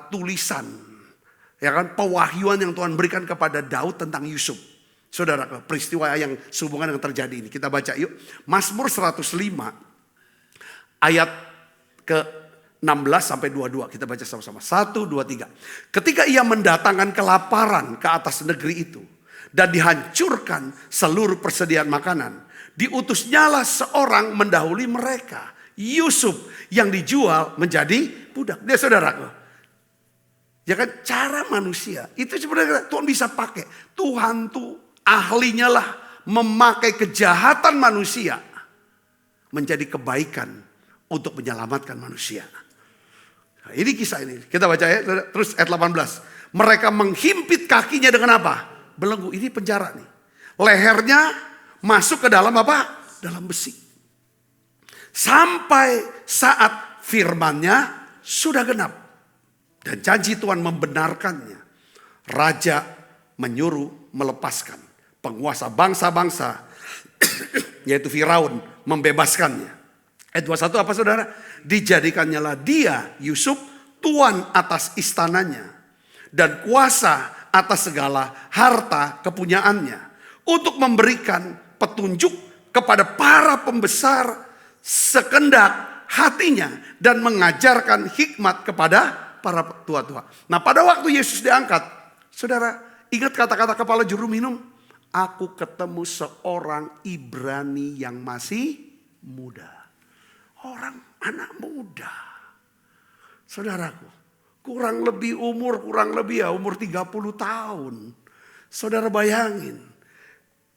tulisan, ya kan, pewahyuan yang Tuhan berikan kepada Daud tentang Yusuf. Saudara, peristiwa yang sehubungan dengan terjadi ini. Kita baca yuk. Mazmur 105 ayat ke 16 sampai 22. Kita baca sama-sama. 1, 2, 3. Ketika ia mendatangkan kelaparan ke atas negeri itu. Dan dihancurkan seluruh persediaan makanan. Diutusnyalah seorang mendahului mereka. Yusuf yang dijual menjadi budak. Dia saudaraku. Ya kan, cara manusia. Itu sebenarnya Tuhan bisa pakai. Tuhan tuh ahlinya lah memakai kejahatan manusia. Menjadi kebaikan untuk menyelamatkan manusia. Nah, ini kisah ini. Kita baca ya. Terus ayat 18. Mereka menghimpit kakinya dengan apa? Belenggu. Ini penjara nih. Lehernya masuk ke dalam apa? Dalam besi. Sampai saat firman-Nya sudah genap. Dan janji Tuhan membenarkannya. Raja menyuruh melepaskan. Penguasa bangsa-bangsa. Yaitu Firaun membebaskannya. Ayat 21 apa saudara? Dijadikannya lah dia, Yusuf, tuan atas istananya. Dan kuasa atas segala harta kepunyaannya. Untuk memberikan petunjuk kepada para pembesar sekendak hatinya. Dan mengajarkan hikmat kepada para tua-tua. Nah pada waktu Yesus diangkat. Saudara ingat kata-kata kepala juru minum. Aku ketemu seorang Ibrani yang masih muda. Orang anak muda. Saudaraku, kurang lebih umur 30 tahun. Saudara bayangin.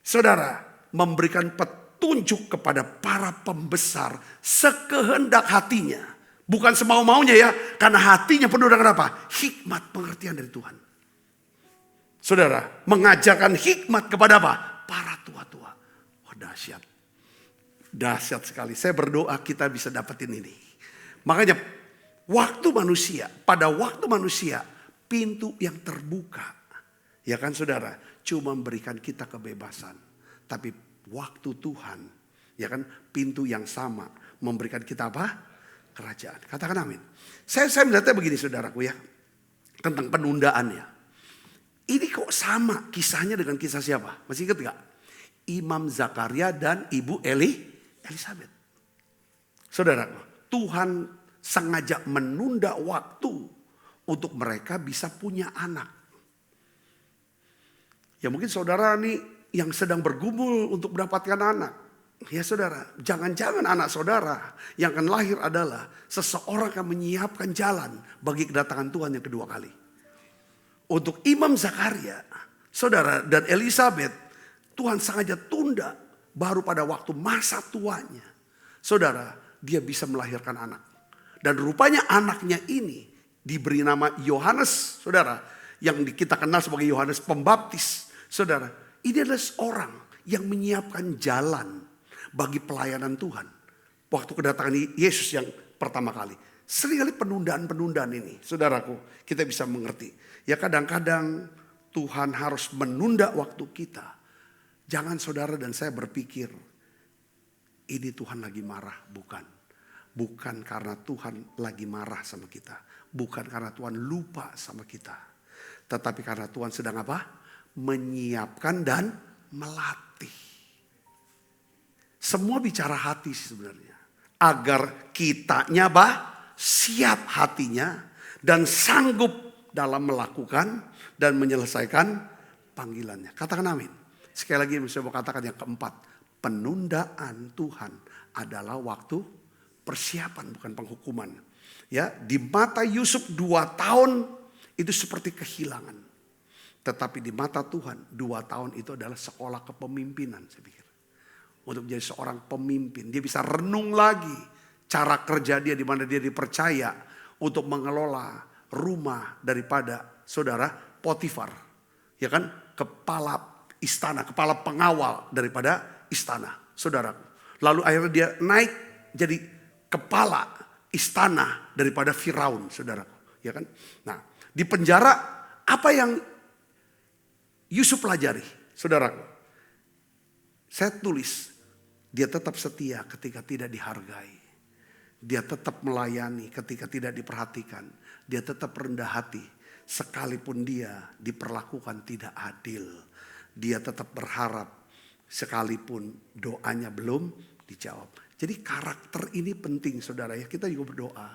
Saudara memberikan petunjuk kepada para pembesar sekehendak hatinya. Bukan semau-maunya ya, karena hatinya penuh dengan apa? Hikmat pengertian dari Tuhan. Saudara, mengajarkan hikmat kepada apa? Para tua-tua. Wah, dahsyat. Dahsyat sekali. Saya berdoa kita bisa dapetin ini. Makanya pada waktu manusia pintu yang terbuka. Ya kan saudara, cuma memberikan kita kebebasan. Tapi waktu Tuhan, ya kan, pintu yang sama memberikan kita apa? Kerajaan. Katakan amin. Saya melihatnya begini saudaraku ya. Tentang penundaan ya. Ini kok sama kisahnya dengan kisah siapa? Masih ingat gak? Imam Zakaria dan Ibu Elisabeth. Saudara, Tuhan sengaja menunda waktu untuk mereka bisa punya anak. Ya mungkin saudara nih yang sedang bergumul untuk mendapatkan anak. Ya saudara, jangan-jangan anak saudara yang akan lahir adalah seseorang yang menyiapkan jalan bagi kedatangan Tuhan yang kedua kali. Untuk Imam Zakaria, saudara, dan Elisabeth, Tuhan sengaja tunda baru pada waktu masa tuanya. Saudara, dia bisa melahirkan anak. Dan rupanya anaknya ini diberi nama Yohanes, saudara. Yang kita kenal sebagai Yohanes Pembaptis, saudara. Ini adalah seorang yang menyiapkan jalan bagi pelayanan Tuhan. Waktu kedatangan Yesus yang pertama kali. Seringkali penundaan-penundaan ini, saudaraku, kita bisa mengerti. Ya kadang-kadang Tuhan harus menunda waktu kita. Jangan saudara dan saya berpikir, ini Tuhan lagi marah. Bukan. Bukan karena Tuhan lagi marah sama kita. Bukan karena Tuhan lupa sama kita. Tetapi karena Tuhan sedang apa? Menyiapkan dan melatih. Semua bicara hati sebenarnya. Agar kitanya siap hatinya dan sanggup dalam melakukan dan menyelesaikan panggilannya. Katakan amin. Sekali lagi saya mau katakan yang keempat. Penundaan Tuhan adalah waktu persiapan, bukan penghukuman. Ya, di mata Yusuf 2 tahun itu seperti kehilangan. Tetapi di mata Tuhan 2 tahun itu adalah sekolah kepemimpinan, saya pikir. Untuk menjadi seorang pemimpin, dia bisa renung lagi cara kerja dia di mana dia dipercaya untuk mengelola rumah daripada saudara Potifar. Ya kan? Kepala istana, kepala pengawal daripada istana, saudaraku. Lalu akhirnya dia naik jadi kepala istana daripada Firaun, saudaraku. Ya kan? Nah, di penjara apa yang Yusuf pelajari, saudaraku? Saya tulis, dia tetap setia ketika tidak dihargai. Dia tetap melayani ketika tidak diperhatikan. Dia tetap rendah hati sekalipun dia diperlakukan tidak adil. Dia tetap berharap sekalipun doanya belum dijawab. Jadi karakter ini penting saudara ya. Kita juga berdoa.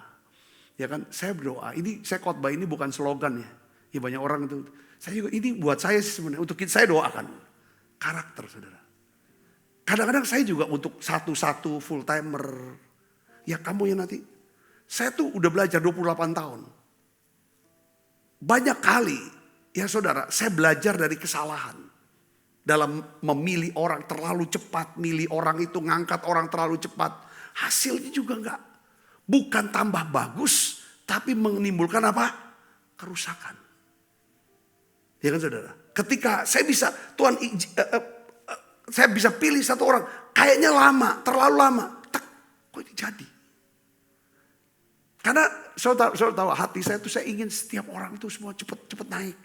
Ya kan, saya berdoa. Ini saya khotbah ini bukan slogan ya. Ya banyak orang itu. Saya juga ini buat saya sih sebenarnya. Untuk saya doakan. Karakter saudara. Kadang-kadang saya juga untuk satu-satu full timer. Ya kamu yang nanti. Saya tuh udah belajar 28 tahun. Banyak kali ya saudara. Saya belajar dari kesalahan. Dalam memilih orang terlalu cepat. Milih orang itu ngangkat orang terlalu cepat. Hasilnya juga enggak. Bukan tambah bagus. Tapi menimbulkan apa? Kerusakan. Ya kan saudara. Ketika saya bisa Tuhan saya bisa pilih satu orang. Kayaknya lama. Terlalu lama. Kok ini jadi? Karena saudara tahu hati saya itu saya ingin setiap orang itu semua cepat naik.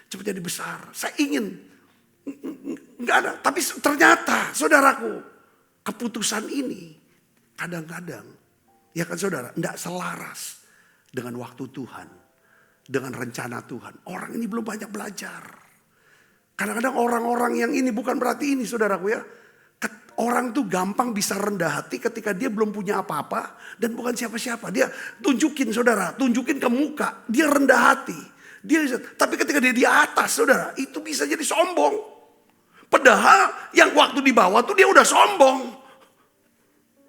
Cepat jadi besar. Saya ingin. Enggak ada. Tapi ternyata saudaraku. Keputusan ini. Kadang-kadang. Ya kan saudara. Enggak selaras. Dengan waktu Tuhan. Dengan rencana Tuhan. Orang ini belum banyak belajar. Kadang-kadang orang-orang yang ini bukan berarti ini saudaraku ya. Orang tuh gampang bisa rendah hati ketika dia belum punya apa-apa. Dan bukan siapa-siapa. Dia tunjukin saudara. Tunjukin ke muka. Dia rendah hati. Tapi ketika dia di atas saudara. Itu bisa jadi sombong. Padahal yang waktu di bawah tuh dia udah sombong.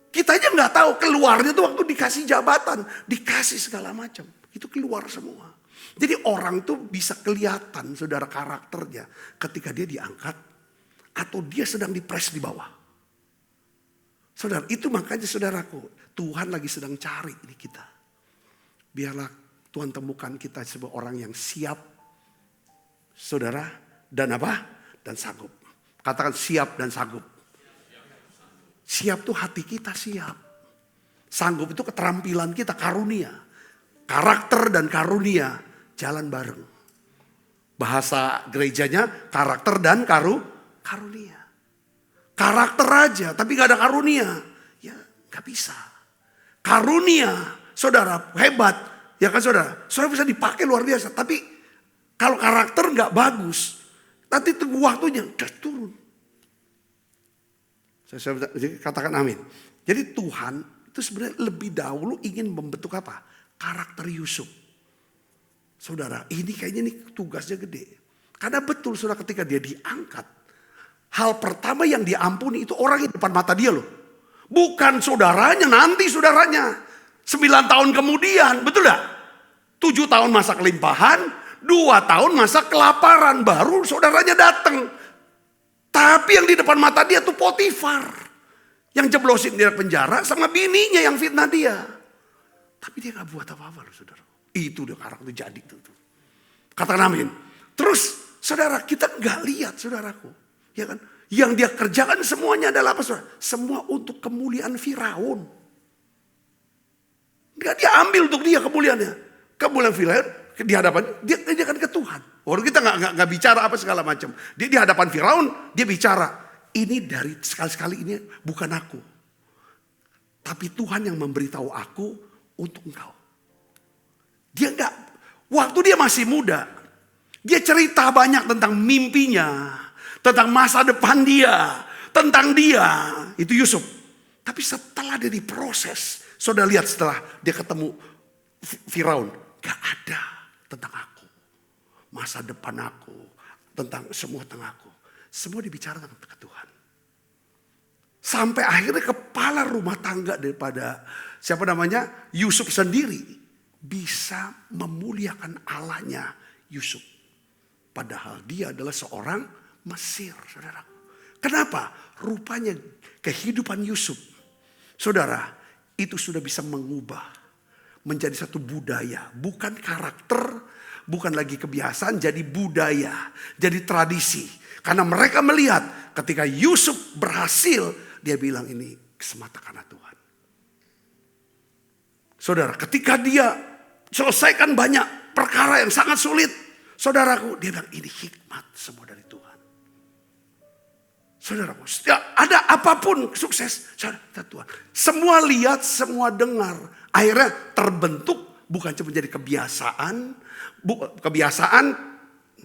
Kita aja gak tahu keluarnya tuh waktu dikasih jabatan. Dikasih segala macam. Itu keluar semua. Jadi orang tuh bisa kelihatan saudara karakternya. Ketika dia diangkat. Atau dia sedang dipres di bawah. Saudara, itu makanya saudaraku, Tuhan lagi sedang cari ini kita. Biarlah Tuhan temukan kita sebagai orang yang siap, saudara, dan apa? Dan sanggup. Katakan siap dan sanggup. Siap tuh hati kita siap. Sanggup itu keterampilan kita, karunia. Karakter dan karunia jalan bareng. Bahasa gerejanya karakter dan karunia. Karakter aja, tapi gak ada karunia. Ya gak bisa. Karunia, saudara, hebat. Ya kan saudara, saudara bisa dipakai luar biasa. Tapi kalau karakter gak bagus, nanti tunggu waktunya udah turun. Jadi katakan amin. Jadi Tuhan itu sebenarnya lebih dahulu ingin membentuk apa? Karakter Yusuf. Saudara, ini kayaknya nih tugasnya gede. Karena betul saudara ketika dia diangkat. Hal pertama yang diampuni itu orang yang depan mata dia loh. Bukan saudaranya, nanti saudaranya. 9 tahun kemudian, betul gak? 7 tahun masa kelimpahan, 2 tahun masa kelaparan. Baru saudaranya datang. Tapi yang di depan mata dia tuh Potifar. Yang jeblosin dia penjara sama bininya yang fitnah dia. Tapi dia gak buat apa-apa loh saudara. Itu dia karakter jadi itu. Katakan amin. Terus saudara, kita gak lihat saudaraku. Ya kan? Yang dia kerjakan semuanya adalah apa saudara? Semua untuk kemuliaan Firaun. Dia ambil untuk dia kemuliaannya. Kemuliaan Firaun di hadapan dia kerjakan ke Tuhan. Orang kita nggak bicara apa segala macam. Dia di hadapan Firaun dia bicara. Ini dari sekali-sekali ini bukan aku. Tapi Tuhan yang memberitahu aku untuk engkau. Dia nggak. Waktu dia masih muda. Dia cerita banyak tentang mimpinya. Tentang masa depan dia. Tentang dia. Itu Yusuf. Tapi setelah dia diproses. Saudara lihat setelah dia ketemu Firaun. Gak ada tentang aku. Masa depan aku. Tentang semua tentang aku. Semua dibicarakan tentang Tuhan. Sampai akhirnya kepala rumah tangga daripada siapa namanya Yusuf sendiri. Bisa memuliakan Allahnya Yusuf. Padahal dia adalah seorang Mesir, saudara. Kenapa? Rupanya kehidupan Yusuf, saudara, itu sudah bisa mengubah menjadi satu budaya. Bukan karakter, bukan lagi kebiasaan, jadi budaya, jadi tradisi. Karena mereka melihat ketika Yusuf berhasil, dia bilang ini semata karena Tuhan. Saudara, ketika dia selesaikan banyak perkara yang sangat sulit, saudaraku, dia bilang ini hikmat semua dari Tuhan. Saudaraku, ada apapun sukses, saudara Tuhan. Semua lihat, semua dengar. Akhirnya terbentuk bukan cuma jadi kebiasaan,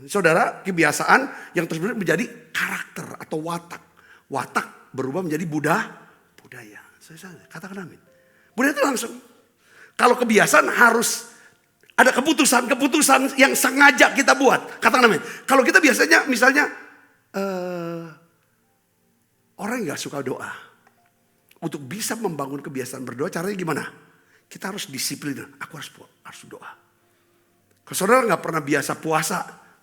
saudara, kebiasaan yang terus menjadi karakter atau watak. Watak berubah menjadi budaya. Katakan amin. Budaya itu langsung. Kalau kebiasaan harus ada keputusan yang sengaja kita buat. Katakan amin. Kalau kita biasanya misalnya orang yang gak suka doa. Untuk bisa membangun kebiasaan berdoa caranya gimana? Kita harus disiplin. Aku harus doa. Kalau saudara gak pernah biasa puasa.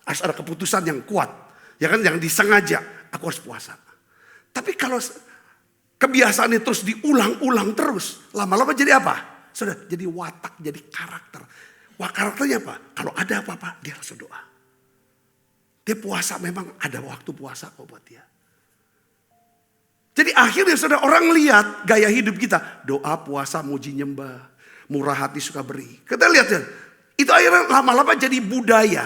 Harus ada keputusan yang kuat. Ya kan, yang disengaja. Aku harus puasa. Tapi kalau kebiasaan itu terus diulang-ulang terus. Lama-lama jadi apa? Saudara, jadi watak, jadi karakter. Wah, karakternya apa? Kalau ada apa-apa dia harus doa. Dia puasa memang ada waktu puasa kok buat dia. Jadi akhirnya saudara orang lihat gaya hidup kita. Doa, puasa, muji nyembah. Murah hati, suka beri. Kita lihat ya. Itu akhirnya lama-lama jadi budaya.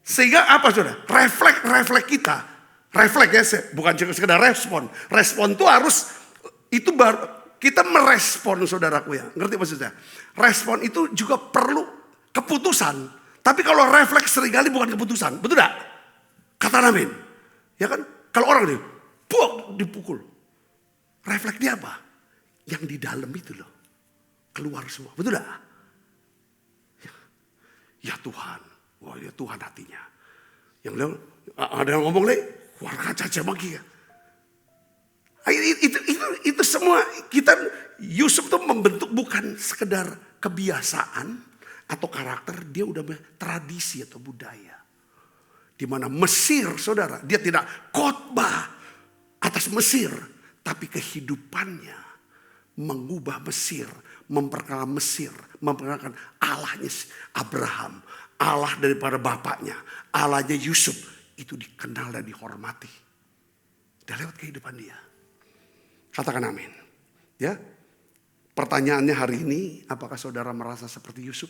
Sehingga apa saudara? Refleks kita. Refleks ya, bukan cuma sekedar respon. Respon itu harus, itu baru, kita merespon saudaraku ya. Ngerti maksudnya? Respon itu juga perlu keputusan. Tapi kalau refleks seringkali bukan keputusan. Betul gak? Kata amin. Ya kan? Kalau orang nih. Dipukul. Refleks dia apa? Yang di dalam itu loh. Keluar semua. Betul gak? Ya Tuhan. Wah ya Tuhan hatinya. Yang bilang, ada yang ngomong lagi. Wah caca maki ya. Itu semua kita Yusuf tuh membentuk bukan sekedar kebiasaan atau karakter. Dia udah tradisi atau budaya. Di mana Mesir saudara. Dia tidak khotbah atas Mesir, tapi kehidupannya mengubah Mesir, memperkenalkan Mesir, memperkenalkan Allahnya Abraham, Allah daripada bapaknya, Allahnya Yusuf, itu dikenal dan dihormati. Udah lewat kehidupan dia. Katakan amin. Ya, pertanyaannya hari ini, apakah saudara merasa seperti Yusuf?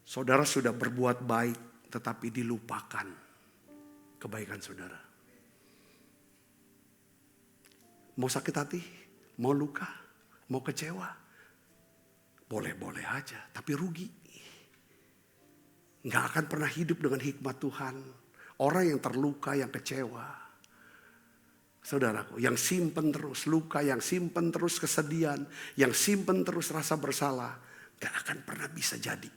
Saudara sudah berbuat baik, tetapi dilupakan kebaikan saudara. Mau sakit hati, mau luka, mau kecewa. Boleh-boleh aja, tapi rugi. Nggak akan pernah hidup dengan hikmat Tuhan. Orang yang terluka, yang kecewa. Saudaraku, yang simpen terus luka, yang simpen terus kesedihan, yang simpen terus rasa bersalah. Nggak akan pernah bisa jadi.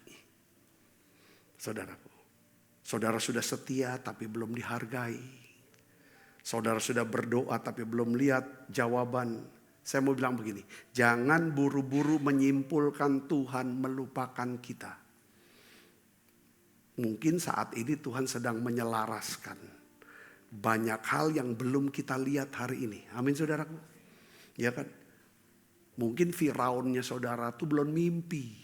Saudaraku, saudara sudah setia tapi belum dihargai. Saudara sudah berdoa tapi belum lihat jawaban. Saya mau bilang begini. Jangan buru-buru menyimpulkan Tuhan melupakan kita. Mungkin saat ini Tuhan sedang menyelaraskan banyak hal yang belum kita lihat hari ini. Amin saudaraku. Ya kan? Mungkin Firaunnya saudara tuh belum mimpi.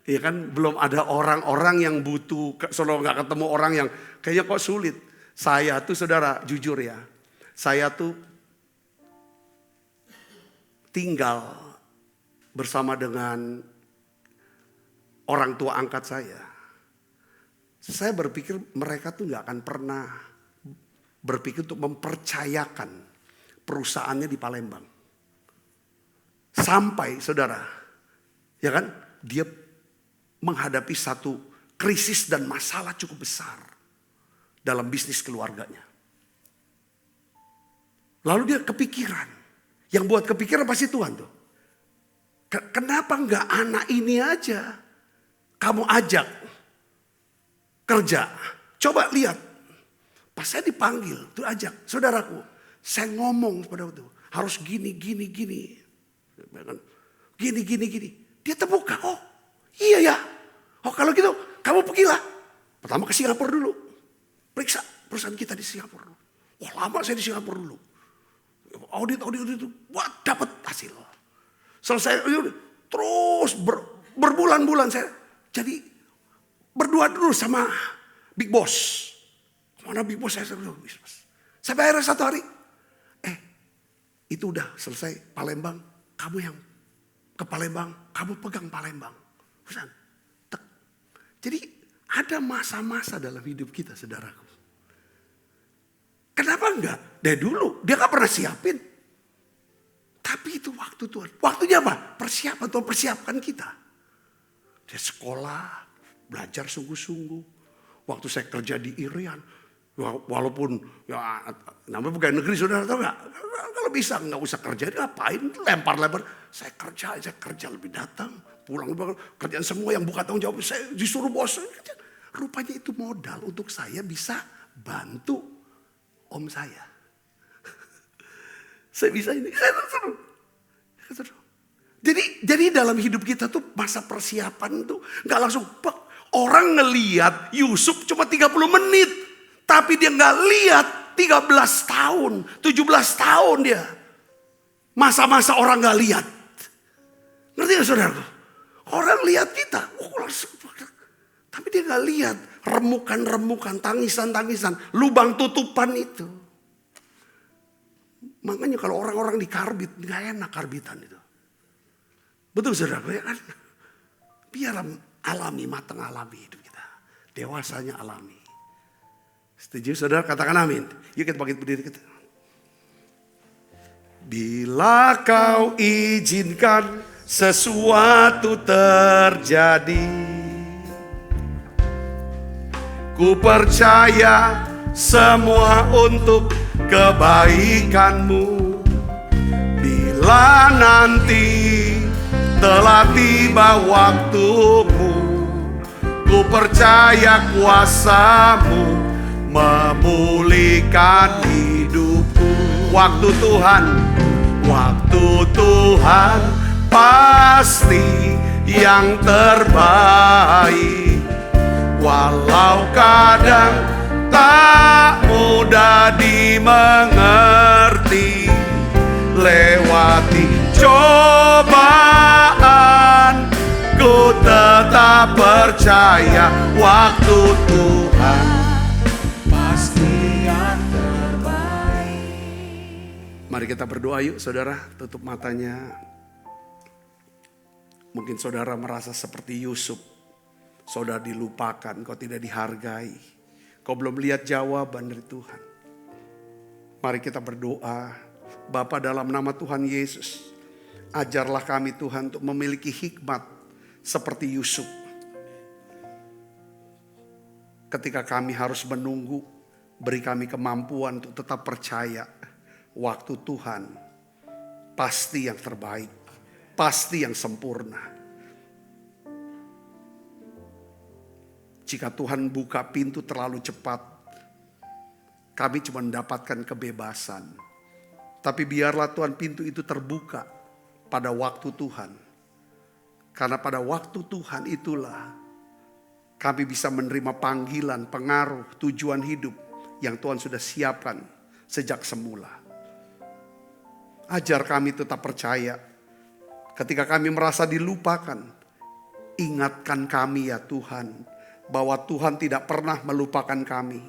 Ya kan, belum ada orang-orang yang butuh. Saudara nggak ketemu orang yang kayaknya kok sulit. Saya tuh saudara jujur ya, saya tuh tinggal bersama dengan orang tua angkat saya. Saya berpikir mereka tuh nggak akan pernah berpikir untuk mempercayakan perusahaannya di Palembang. Sampai saudara, ya kan, dia menghadapi satu krisis dan masalah cukup besar dalam bisnis keluarganya. Lalu dia kepikiran, yang buat kepikiran pasti Tuhan tuh. Kenapa nggak anak ini aja kamu ajak kerja? Coba lihat, pas saya dipanggil tuh ajak, saudaraku, saya ngomong pada waktu harus gini. Gini. Dia terbuka, oh iya ya. Oh kalau gitu kamu pergilah. Pertama ke Singapura dulu. Periksa perusahaan kita di Singapura. Wah lama saya di Singapura dulu. Audit. Wah dapat hasil. Selesai terus berbulan-bulan saya. Jadi berdua dulu sama Big Boss. Mana Big Boss saya dulu. Sampai akhirnya satu hari. Itu udah selesai Palembang. Kamu yang ke Palembang. Kamu pegang Palembang. Jadi ada masa-masa dalam hidup kita saudaraku. Kenapa enggak? Dari dulu dia gak pernah siapin. Tapi itu waktu Tuhan. Waktunya apa? Persiapan Tuhan persiapkan kita. Dia sekolah, belajar sungguh-sungguh. Waktu saya kerja di Irian. Walaupun ya namanya pegawai negeri saudara tahu gak? Kalau bisa gak usah kerja, ngapain lempar-lempar. Saya kerja lebih datang. Pulang kerjaan semua yang bukan tanggung jawab. Saya disuruh bos. Rupanya itu modal untuk saya bisa bantu om saya. Saya bisa ini. Jadi dalam hidup kita tuh masa persiapan tuh gak langsung. Orang ngelihat Yusuf cuma 30 menit. Tapi dia gak lihat 13 tahun, 17 tahun dia. Masa-masa orang gak lihat. Ngerti gak saudara? Orang lihat kita. Tapi dia gak lihat remukan-remukan, tangisan-tangisan, lubang tutupan itu. Makanya kalau orang-orang dikarbit, gak enak karbitan itu. Betul saudara ya kan? Biar alami, matang alami hidup kita. Dewasanya alami. Setuju saudara? Katakan amin. Yuk kita bangkit berdiri kita. Bila kau izinkan sesuatu terjadi, ku percaya semua untuk kebaikanmu. Bila nanti telah tiba waktumu, ku percaya kuasamu memulihkan hidupku. Waktu Tuhan pasti yang terbaik. Walau kadang tak mudah dimengerti, lewati cobaan, ku tetap percaya waktu Tuhan pasti yang terbaik. Mari kita berdoa yuk saudara, tutup matanya. Mungkin saudara merasa seperti Yusuf. Saudara dilupakan, kau tidak dihargai. Kau belum lihat jawaban dari Tuhan. Mari kita berdoa. Bapa dalam nama Tuhan Yesus. Ajarlah kami Tuhan untuk memiliki hikmat seperti Yusuf. Ketika kami harus menunggu, beri kami kemampuan untuk tetap percaya. Waktu Tuhan pasti yang terbaik. Pasti yang sempurna. Jika Tuhan buka pintu terlalu cepat, kami cuma mendapatkan kebebasan. Tapi biarlah Tuhan pintu itu terbuka pada waktu Tuhan. Karena pada waktu Tuhan itulah kami bisa menerima panggilan, pengaruh, tujuan hidup yang Tuhan sudah siapkan sejak semula. Ajar kami tetap percaya. Ketika kami merasa dilupakan, ingatkan kami ya Tuhan, bahwa Tuhan tidak pernah melupakan kami.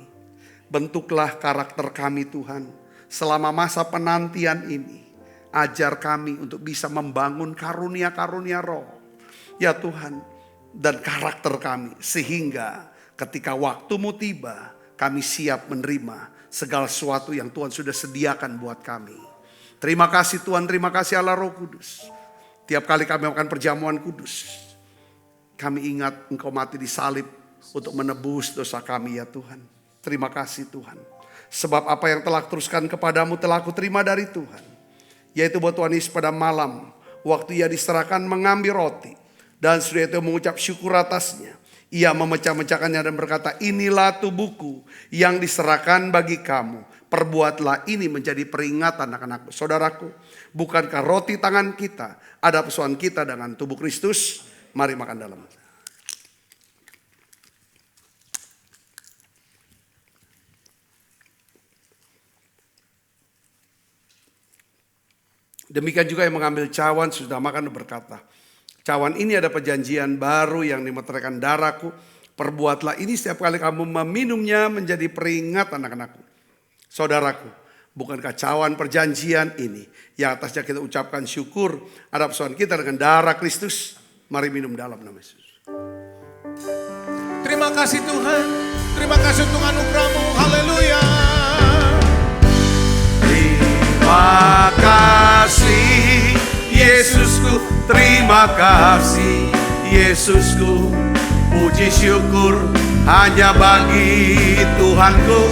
Bentuklah karakter kami Tuhan, selama masa penantian ini. Ajar kami untuk bisa membangun karunia-karunia roh. Ya Tuhan, dan karakter kami. Sehingga ketika waktumu tiba, kami siap menerima segala sesuatu yang Tuhan sudah sediakan buat kami. Terima kasih Tuhan, terima kasih Allah Roh Kudus. Tiap kali kami melakukan perjamuan kudus, kami ingat Engkau mati di salib untuk menebus dosa kami ya Tuhan. Terima kasih Tuhan. Sebab apa yang telah teruskan kepadamu telah aku terima dari Tuhan. Yaitu buat Tuhan Yesus pada malam, waktu ia diserahkan mengambil roti. Dan sudah itu mengucap syukur atasnya. Ia memecah-mecahkannya dan berkata, inilah tubuhku yang diserahkan bagi kamu. Perbuatlah ini menjadi peringatan anak-anakku. Saudaraku, bukankah roti tangan kita ada persoalan kita dengan tubuh Kristus? Mari makan dalam. Demikian juga yang mengambil cawan sudah makan dan berkata, cawan ini ada perjanjian baru yang dimeteraikan darahku. Perbuatlah ini setiap kali kamu meminumnya menjadi peringatan anak-anakku. Saudaraku, bukankah cawan perjanjian ini yang atasnya kita ucapkan syukur ada persoalan kita dengan darah Kristus? Mari minum dalam nama Yesus. Terima kasih Tuhan. Terima kasih untuk anugerah-Mu. Haleluya. Terima kasih Yesusku, terima kasih Yesusku. Puji syukur hanya bagi Tuhanku.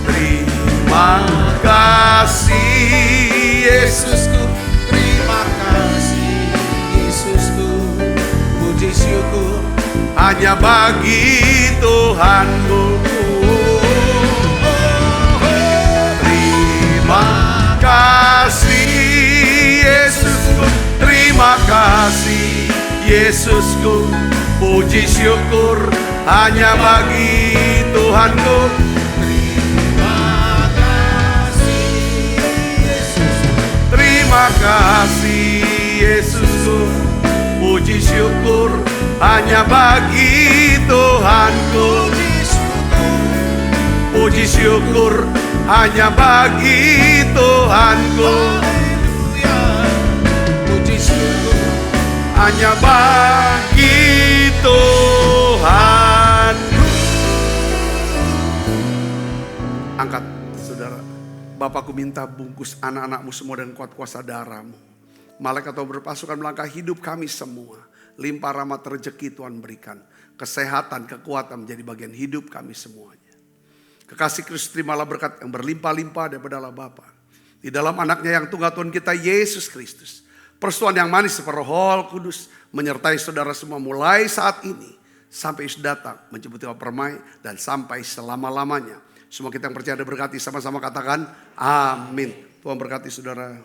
Terima kasih Yesusku, terima kasih Yesusku. Puji syukur hanya bagi Tuhanku. Terima kasih Yesusku, terima kasih Yesusku. Puji syukur hanya bagi Tuhanku. Terima kasih Yesusku, puji syukur hanya bagi Tuhanku. Puji syukur hanya bagi Tuhanku. Puji syukur hanya bagi Tuhanku. Angkat saudara. Bapakku minta bungkus anak-anakmu semua dan kuat kuasa darah-Mu. Malaikat Tuhan berpasukan melangkah hidup kami semua. Limpah rahmat rezeki Tuhan berikan. Kesehatan, kekuatan menjadi bagian hidup kami semuanya. Kekasih Kristus terimalah berkat yang berlimpah-limpah daripada Allah Bapa. Di dalam anaknya yang tunggal Tuhan kita Yesus Kristus. Persetujuan yang manis seperti Roh Kudus menyertai saudara semua mulai saat ini. Sampai Yesus datang menjemput kita permai dan sampai selama-lamanya. Semua kita yang percaya dan berkati sama-sama katakan amin. Tuhan berkati saudara.